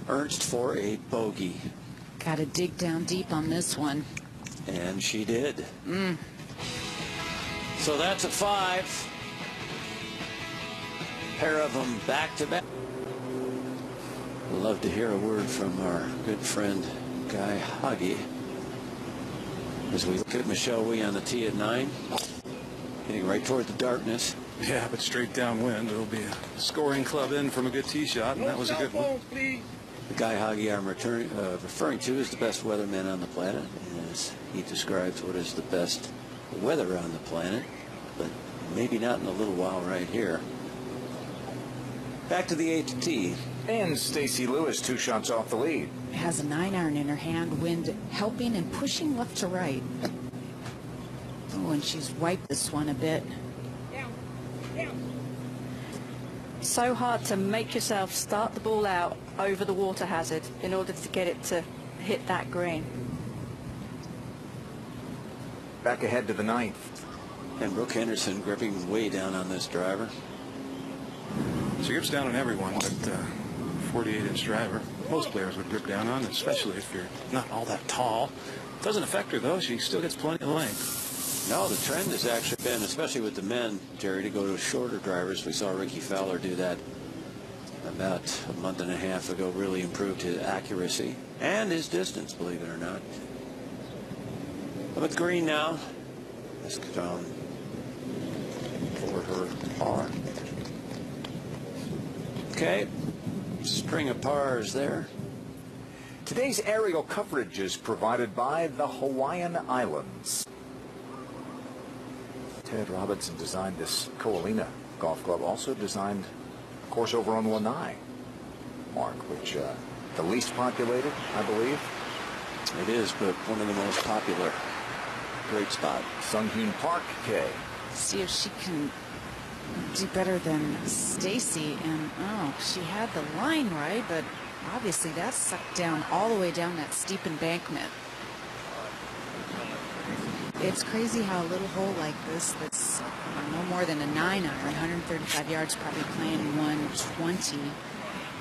Ernst for a bogey. Got to dig down deep on this one. And she did. So that's a 5. Pair of them back to back. Love to hear a word from our good friend Guy Huggy as we look at Michelle Wee on the tee at 9, hitting right toward the darkness. Yeah, but straight downwind. It'll be a scoring club in from a good tee shot, and that was a good one. The Guy Huggy I'm referring to is the best weatherman on the planet, as he describes what is the best weather on the planet, but maybe not in a little while right here. Back to the 8th tee. And Stacy Lewis 2 shots off the lead. Has a 9-iron in her hand, wind helping and pushing left to right. Oh, and she's wiped this one a bit. So hard to make yourself start the ball out over the water hazard in order to get it to hit that green. Back ahead to the 9th. And Brooke Henderson gripping way down on this driver. She grips down on everyone, but 48-inch driver, most players would grip down on, especially if you're not all that tall. Doesn't affect her, though. She still gets plenty of length. No, the trend has actually been, especially with the men, Jerry, to go to shorter drivers. We saw Ricky Fowler do that about a month and a half ago. Really improved his accuracy and his distance, believe it or not. Up at green now. Let's go down for her par. Okay, string of pars there. Today's aerial coverage is provided by the Hawaiian Islands. Ted Robinson designed this Koalina golf club, also designed a course over on Lanai, Mark, which the least populated, I believe. It is, but one of the most popular. Great spot. Sung Hyun Park, Kay. See if she can do better than Stacy. And oh, she had the line right, but obviously that sucked down all the way down that steep embankment. It's crazy how a little hole like this that's no more than a 9-iron, 135 yards, probably playing 120,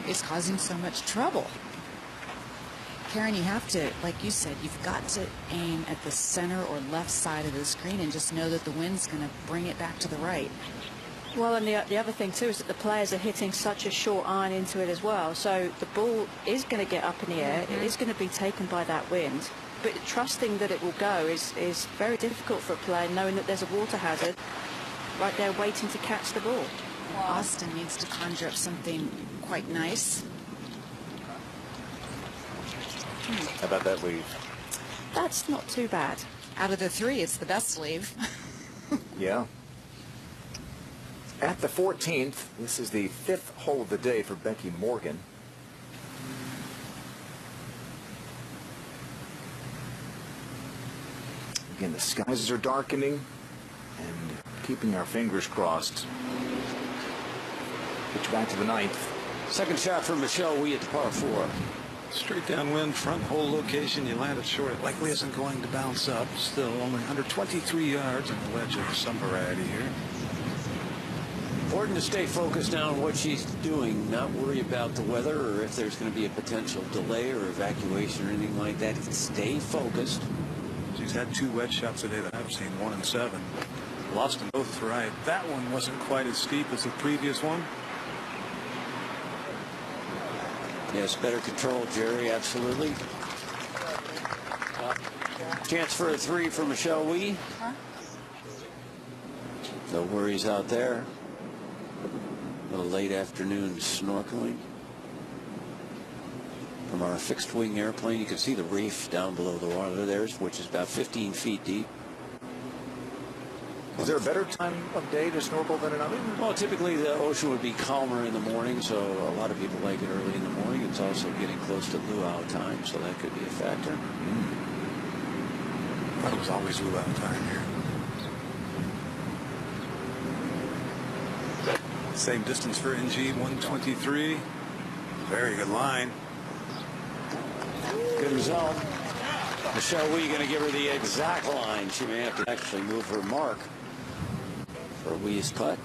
is causing so much trouble. Karen, you have to, like you said, you've got to aim at the center or left side of the screen and just know that the wind's going to bring it back to the right. Well, and the other thing, too, is that the players are hitting such a short iron into it as well. So the ball is going to get up in the air. It is going to be taken by that wind. But trusting that it will go is very difficult for a player, knowing that there's a water hazard right there waiting to catch the ball. Austin needs to conjure up something quite nice. How about that leave? That's not too bad. Out of the 3, it's the best leave. Yeah. At the 14th, this is the 5th hole of the day for Becky Morgan. Again, the skies are darkening and keeping our fingers crossed. Pitch back to the 9th. Second shot for Michelle Wee at the par 4. Straight downwind, front hole location. You land it short. It likely isn't going to bounce up. Still only under 23 yards and a wedge of some variety here. Important to stay focused now on what she's doing, not worry about the weather or if there's going to be a potential delay or evacuation or anything like that. Stay focused. She's had 2 wedge shots today that I've seen, 1 and 7. Lost them both right. That one wasn't quite as steep as the previous one. Yes, better control, Jerry, absolutely. Chance for a 3 for Michelle Wee. No worries out there. A little late afternoon snorkeling. From our fixed wing airplane, you can see the reef down below the water there, which is about 15 feet deep. Is there a better time of day to snorkel than another? Well, typically the ocean would be calmer in the morning, so a lot of people like it early in the morning. It's also getting close to luau time, so that could be a factor. I thought it was always luau time here. Same distance for NG, 123. Very good line. Good result. Michelle Wee going to give her the exact line. She may have to actually move her mark for Wee's putt.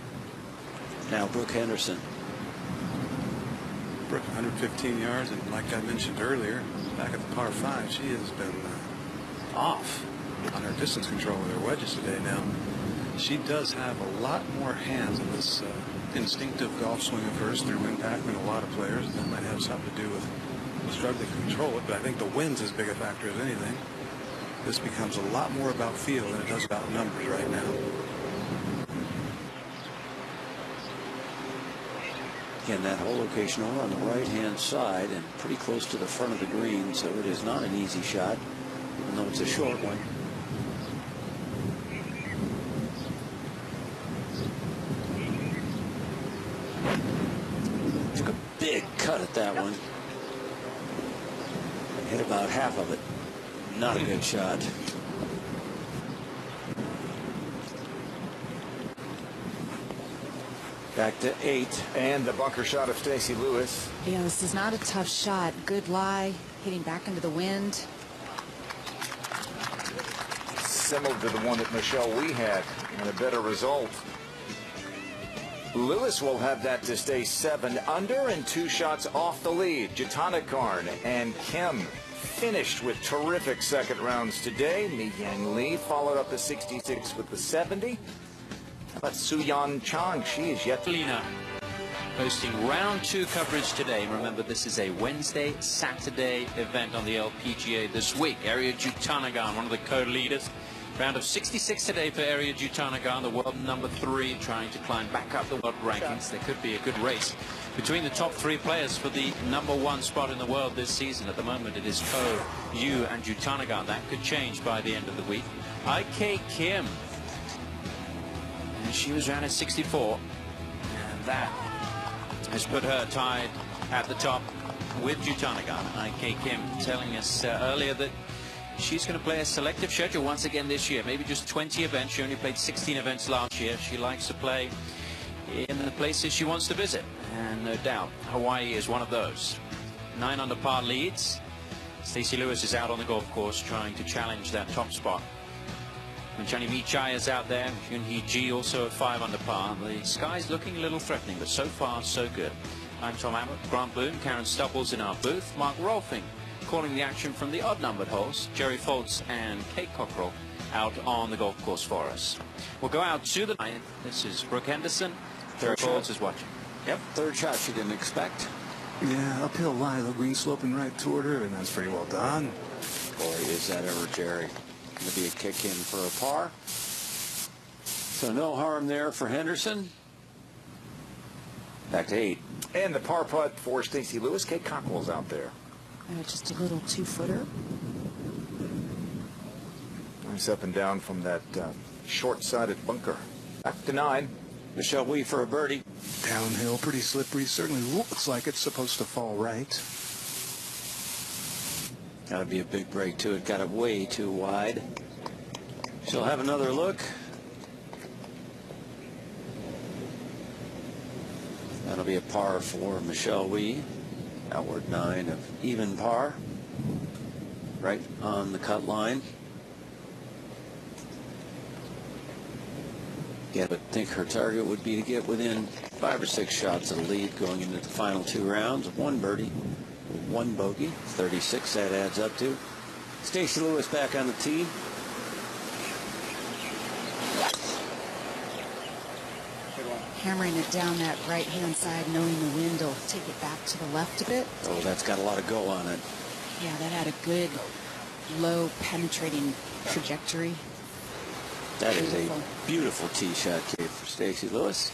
Now Brooke Henderson. Brooke, 115 yards, and like I mentioned earlier, back at the par 5, she has been off on her distance control with her wedges today. Now, she does have a lot more hands in this instinctive golf swing of hers through impact than a lot of players. That might have something to do with struggling to control it, but I think the wind's as big a factor as anything. This becomes a lot more about feel than it does about numbers right now. Again, that whole location over on the right-hand side and pretty close to the front of the green, so it is not an easy shot, even though it's a short one. Took a big cut at that one. Hit about half of it. Not a good shot. Back to 8. And the bunker shot of Stacey Lewis. Yeah, this is not a tough shot. Good lie, hitting back into the wind. Similar to the one that Michelle Wee had, and a better result. Lewis will have that to stay 7 under and 2 shots off the lead. Jitanakarn and Kim finished with terrific second rounds today. Mi Yang Lee followed up the 66 with the 70. How about Su-Yan Chang? She is yet to... Lena hosting round 2 coverage today. Remember, this is a Wednesday, Saturday event on the LPGA this week. Ariya Jutanugarn, one of the co-leaders. Round of 66 today for Ariya Jutanugarn, the world number 3, trying to climb back up the world rankings. There could be a good race between the top 3 players for the number 1 spot in the world this season. At the moment, it is Ko, Yu, and Jutanugarn. That could change by the end of the week. IK Kim, and she was round at 64, and that has put her tied at the top with Jutanugarn. IK Kim telling us earlier that she's going to play a selective schedule once again this year, maybe just 20 events. She only played 16 events last year. She likes to play in the places she wants to visit, and no doubt Hawaii is one of those. 9 under par leads. Stacey Lewis is out on the golf course trying to challenge that top spot. And Johnny Michai is out there. Yoonhee Ji also at 5 under par. The sky's looking a little threatening, but so far so good. I'm Tom Abbott, Grant Boone, Karen Stupples in our booth, Mark Rolfing calling the action from the odd-numbered holes. Jerry Foltz and Kate Cockrell out on the golf course for us. We'll go out to the 9th. This is Brooke Henderson. Jerry Foltz is watching. Yep, third shot she didn't expect. Yeah, uphill lie, the green sloping right toward her, and that's pretty well done. Boy, is that ever Jerry. Going to be a kick in for a par. So no harm there for Henderson. Back to 8. And the par putt for Stacey Lewis. Kate Cockrell's out there. Just a little 2-footer. Nice up and down from that short-sided bunker. Back to 9. Michelle Wee for a birdie. Downhill, pretty slippery. Certainly looks like it's supposed to fall right. Got to be a big break to it. Got it way too wide. She'll have another look. That'll be a par for Michelle Wee. Outward 9 of even par. Right on the cut line. Yeah, but I think her target would be to get within 5 or 6 shots of the lead going into the final 2 rounds. 1 birdie, 1 bogey, 36 that adds up to. Stacey Lewis back on the tee. Hammering it down that right-hand side, knowing the wind will take it back to the left a bit. Oh, that's got a lot of go on it. Yeah, that had a good, low, penetrating trajectory. That is a beautiful tee shot, Kate, for Stacey Lewis.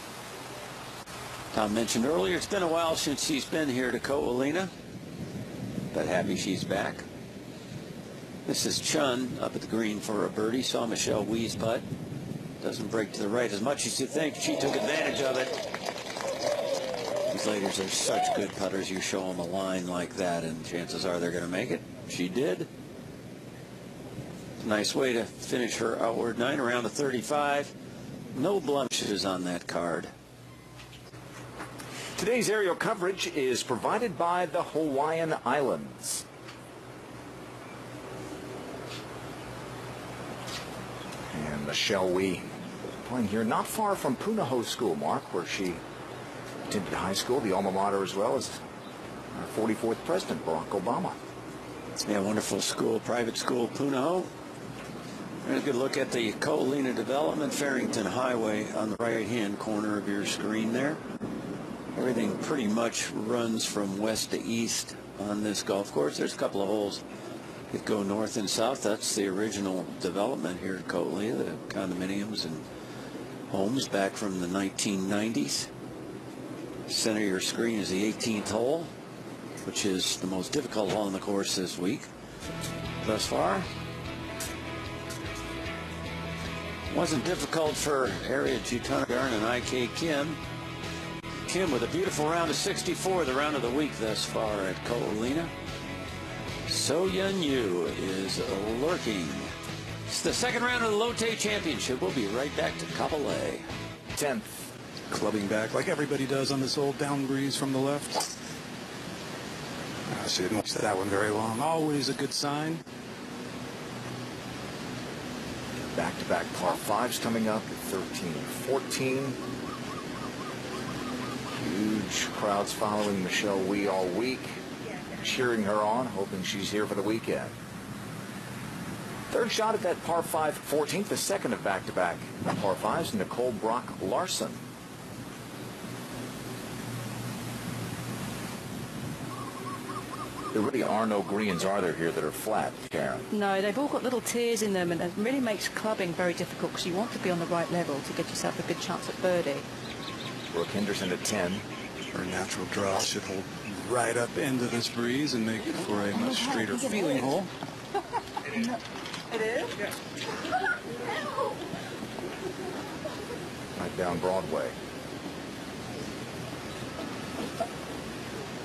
Tom mentioned earlier, it's been a while since she's been here to Ko'olina, but happy she's back. This is Chun up at the green for a birdie. Saw Michelle Wee's putt. Doesn't break to the right as much as you think. She took advantage of it. These ladies are such good putters. You show them a line like that, and chances are they're going to make it. She did. Nice way to finish her outward 9 around a 35. No blemishes on that card. Today's aerial coverage is provided by the Hawaiian Islands. And Michelle Wee playing here not far from Punahou School, Mark, where she attended high school, the alma mater, as well as our 44th president, Barack Obama. Yeah, wonderful school, private school, Punahou. Here's a good look at the Coalina Development, Farrington Highway on the right-hand corner of your screen there. Everything pretty much runs from west to east on this golf course. There's a couple of holes that go north and south. That's the original development here at Coalina, the condominiums and homes back from the 1990s. Center of your screen is the 18th hole, which is the most difficult hole on the course this week thus far. Wasn't difficult for Ariya Jutanugarn and IK Kim. Kim with a beautiful round of 64, the round of the week thus far at Coalina. So Yun Yu is lurking. It's the second round of the Lotte Championship. We'll be right back to couple A. 10th. Clubbing back like everybody does on this old down breeze from the left. She didn't watch that one very long. Always a good sign. Back-to-back par 5s coming up at 13 and 14. Huge crowds following Michelle Wee all week, cheering her on, hoping she's here for the weekend. Third shot at that par 5 14th, the second of back-to-back par 5s, Nicole Brock Larson. There really are no greens, are there, here that are flat, Karen? No, they've all got little tiers in them, and it really makes clubbing very difficult because you want to be on the right level to get yourself a good chance at birdie. Brooke Henderson at 10. Her natural draw should hold right up into this breeze and make for a much straighter feeling hole. It is? Right down Broadway.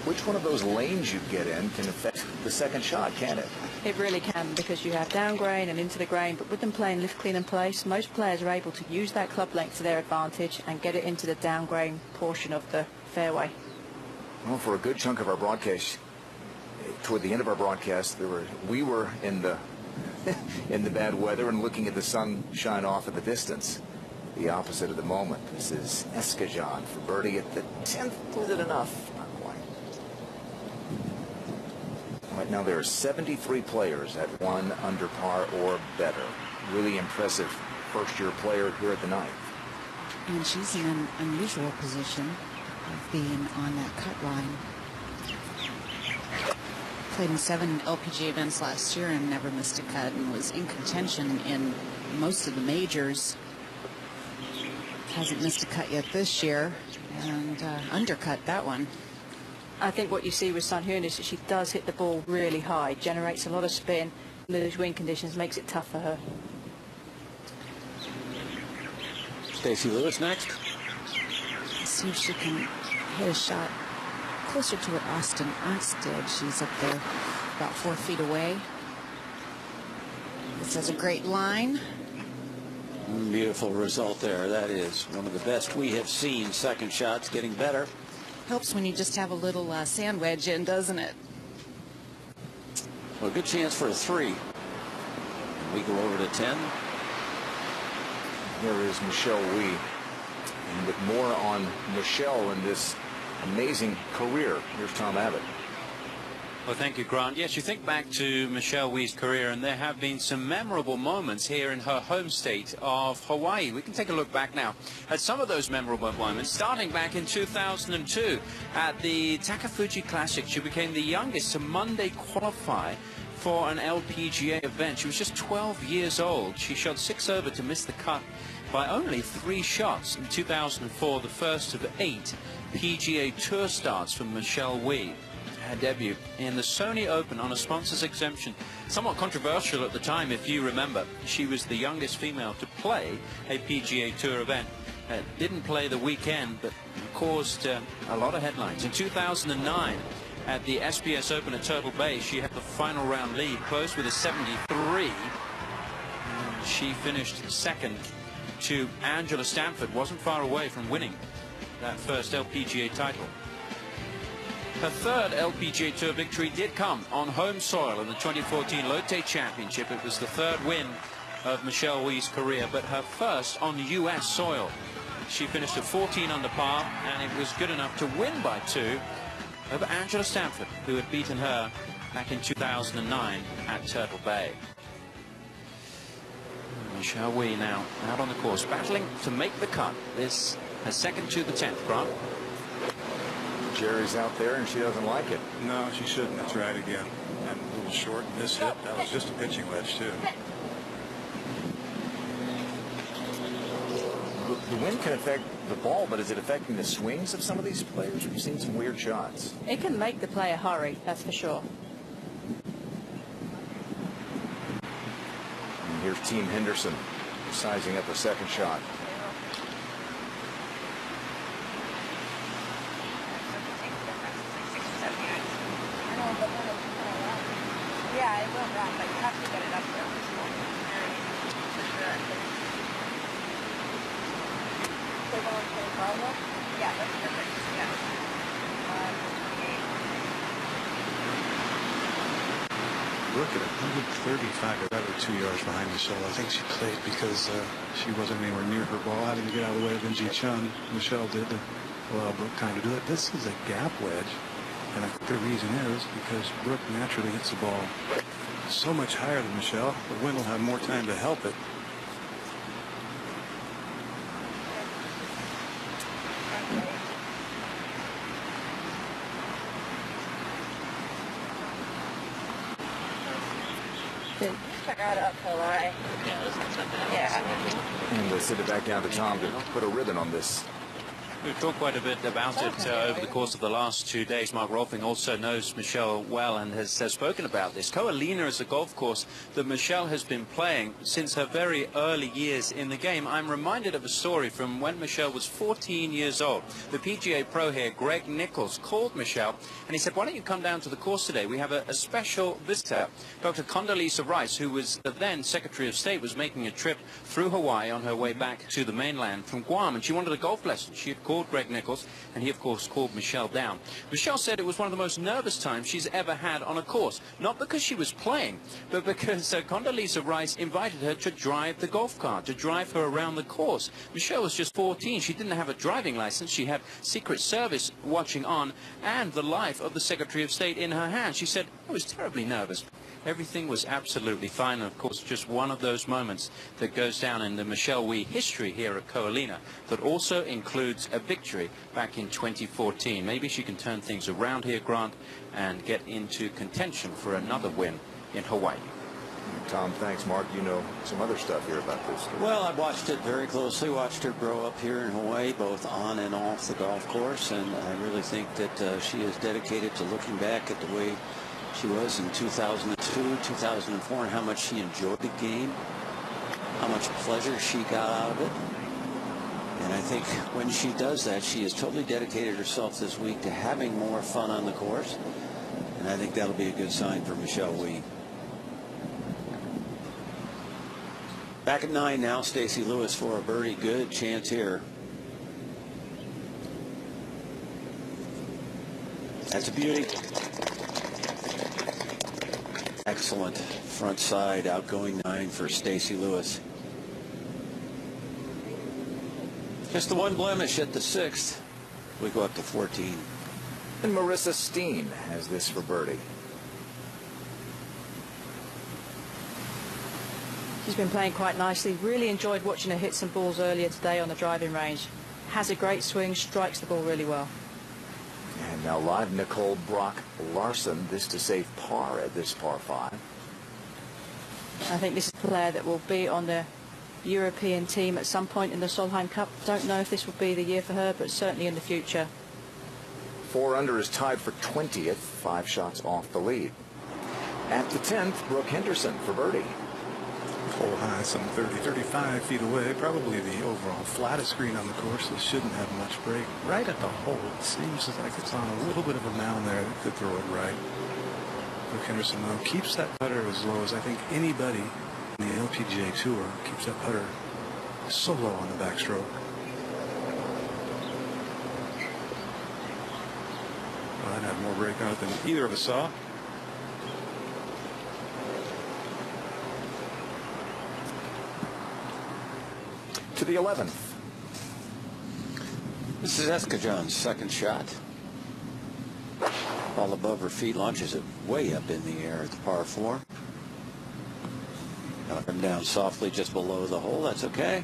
Which one of those lanes you get in can affect the second shot, can it? It really can, because you have down grain and into the grain, but with them playing lift, clean and place, most players are able to use that club length to their advantage and get it into the down grain portion of the fairway. Well, for a good chunk of our broadcast, toward the end of our broadcast, we were in the in the bad weather and looking at the sun shine off at the distance. The opposite of the moment. This is Escajon for birdie at the 10th. Was it enough? Not quite. Right now there are 73 players at 1 under par or better. Really impressive first-year player here at the 9th. And she's in an unusual position of being on that cut line. Played in 7 LPGA events last year and never missed a cut, and was in contention in most of the majors. Hasn't missed a cut yet this year, and undercut that one. I think what you see with Sun Hyun is that she does hit the ball really high, generates a lot of spin. Those wind conditions makes it tough for her. Stacey Lewis next. Let's see if she can hit a shot closer to what Austin Axe did. She's up there about 4 feet away. This has a great line. Beautiful result there. That is one of the best we have seen. Second shot's getting better. Helps when you just have a little sand wedge in, doesn't it? Well, a good chance for a 3. We go over to 10. Here is Michelle Wee. And with more on Michelle in this amazing career, here's Tom Abbott. Well, thank you, Grant. Yes, you think back to Michelle Wee's career, and there have been some memorable moments here in her home state of Hawaii. We can take a look back now at some of those memorable moments, starting back in 2002 at the Takafuji Classic. She became the youngest to Monday qualify for an LPGA event. She was just 12 years old. She shot 6 over to miss the cut by only 3 shots. In 2004, the first of 8 PGA Tour starts for Michelle Wee. Her debut in the Sony Open on a sponsor's exemption. Somewhat controversial at the time, if you remember. She was the youngest female to play a PGA Tour event. Didn't play the weekend, but caused a lot of headlines. In 2009, at the SBS Open at Turtle Bay, she had the final round lead, closed with a 73. And she finished second to Angela Stanford. Wasn't far away from winning that first LPGA title. Her third LPGA Tour victory did come on home soil in the 2014 Lotte Championship. It was the third win of Michelle Wie's career, but her first on U.S. soil. She finished at 14 under par, and it was good enough to win by 2 over Angela Stanford, who had beaten her back in 2009 at Turtle Bay. Michelle Wie now out on the course, battling to make the cut. This her second to the 10th, Grant. Jerry's out there, and she doesn't like it. No, she shouldn't. That's right again. And a little short miss hit. That was just a pitching wedge, too. The wind can affect the ball, but is it affecting the swings of some of these players? We've seen some weird shots. It can make the player hurry, that's for sure. And here's Team Henderson sizing up a second shot. Yeah, it will run, but you have to get it up there. Yeah, that's perfect. Yeah. Brooke at 135, about 2 yards behind Michelle. I think she played because she wasn't anywhere near her ball, having to get out of the way of Inji Chun. Michelle did to allow Brooke time to do it. This is a gap wedge, and I think the reason is because Brooke naturally hits the ball so much higher than Michelle. The wind will have more time to help it. Check out uphill, all right? Yeah. And we'll send it back down to Tom to put a ribbon on this. We've talked quite a bit about it over the course of the last 2 days. Mark Rolfing also knows Michelle well and has spoken about this. Koalina is a golf course that Michelle has been playing since her very early years in the game. I'm reminded of a story from when Michelle was 14 years old. The PGA pro here, Greg Nichols, called Michelle and he said, "Why don't you come down to the course today? We have a special visitor." Dr. Condoleezza Rice, who was the then Secretary of State, was making a trip through Hawaii on her way back to the mainland from Guam, and she wanted a golf lesson. She had called Greg Nichols, and he, of course, called Michelle down. Michelle said it was one of the most nervous times she's ever had on a course, not because she was playing, but because Condoleezza Rice invited her to drive the golf cart, to drive her around the course. Michelle was just 14. She didn't have a driving license. She had Secret Service watching on and the life of the Secretary of State in her hand. She said, "I was terribly nervous." Everything was absolutely fine, and of course just one of those moments that goes down in the Michelle Wie history here at Koalina that also includes a victory back in 2014. Maybe she can turn things around here, Grant, and get into contention for another win in Hawaii. Tom, thanks. Mark, you know some other stuff here about this. Well, I watched it very closely, watched her grow up here in Hawaii, both on and off the golf course, and I really think that she is dedicated to looking back at the way she was in 2002, 2004, and how much she enjoyed the game, how much pleasure she got out of it. And I think when she does that, she has totally dedicated herself this week to having more fun on the course. And I think that'll be a good sign for Michelle Wie. Back at 9 now, Stacey Lewis for a birdie. Good chance here. That's a beauty. Excellent front side outgoing 9 for Stacey Lewis. Just the one blemish at the 6th. We go up to 14. And Marissa Steen has this for birdie. She's been playing quite nicely. Really enjoyed watching her hit some balls earlier today on the driving range. Has a great swing, strikes the ball really well. And now live Nicole Brock Larson, this to save par at this par 5. I think this is a player that will be on the European team at some point in the Solheim Cup. Don't know if this will be the year for her, but certainly in the future. 4 under is tied for 20th, 5 shots off the lead. At the 10th, Brooke Henderson for birdie. Hole high, some 30, 35 feet away. Probably the overall flattest green on the course. It shouldn't have much break. Right at the hole, it seems like it's on a little bit of a mound there that could throw it right. Brooke Henderson, though, keeps that putter as low as I think anybody in the LPGA Tour keeps that putter so low on the backstroke. Well, I'd have more break on it than either of us saw. to the 11th. This is Escajon's second shot. Ball above her feet, launches it way up in the air at the par 4. Got him down softly just below the hole. That's okay.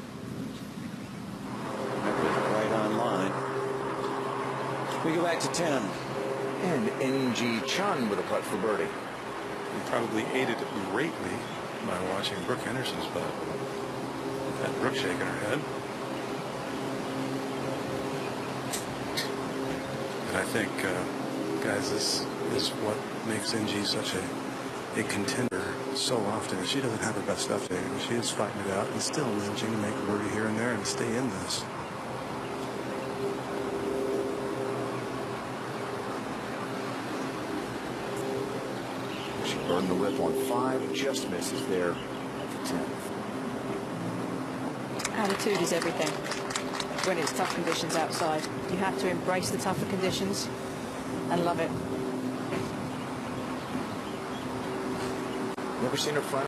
Right on line. We go back to 10. And NG Chun with a putt for birdie. And probably aided greatly by watching Brooke Henderson's putt. That Brooke shaking her head. And I think, guys, this is what makes NG such a contender so often. She doesn't have her best stuff today. She is fighting it out and still managing to make a birdie here and there and stay in this. She burned the whip on 5, just misses there at the 10th. Attitude is everything when it's tough conditions outside. You have to embrace the tougher conditions and love it. Never seen her front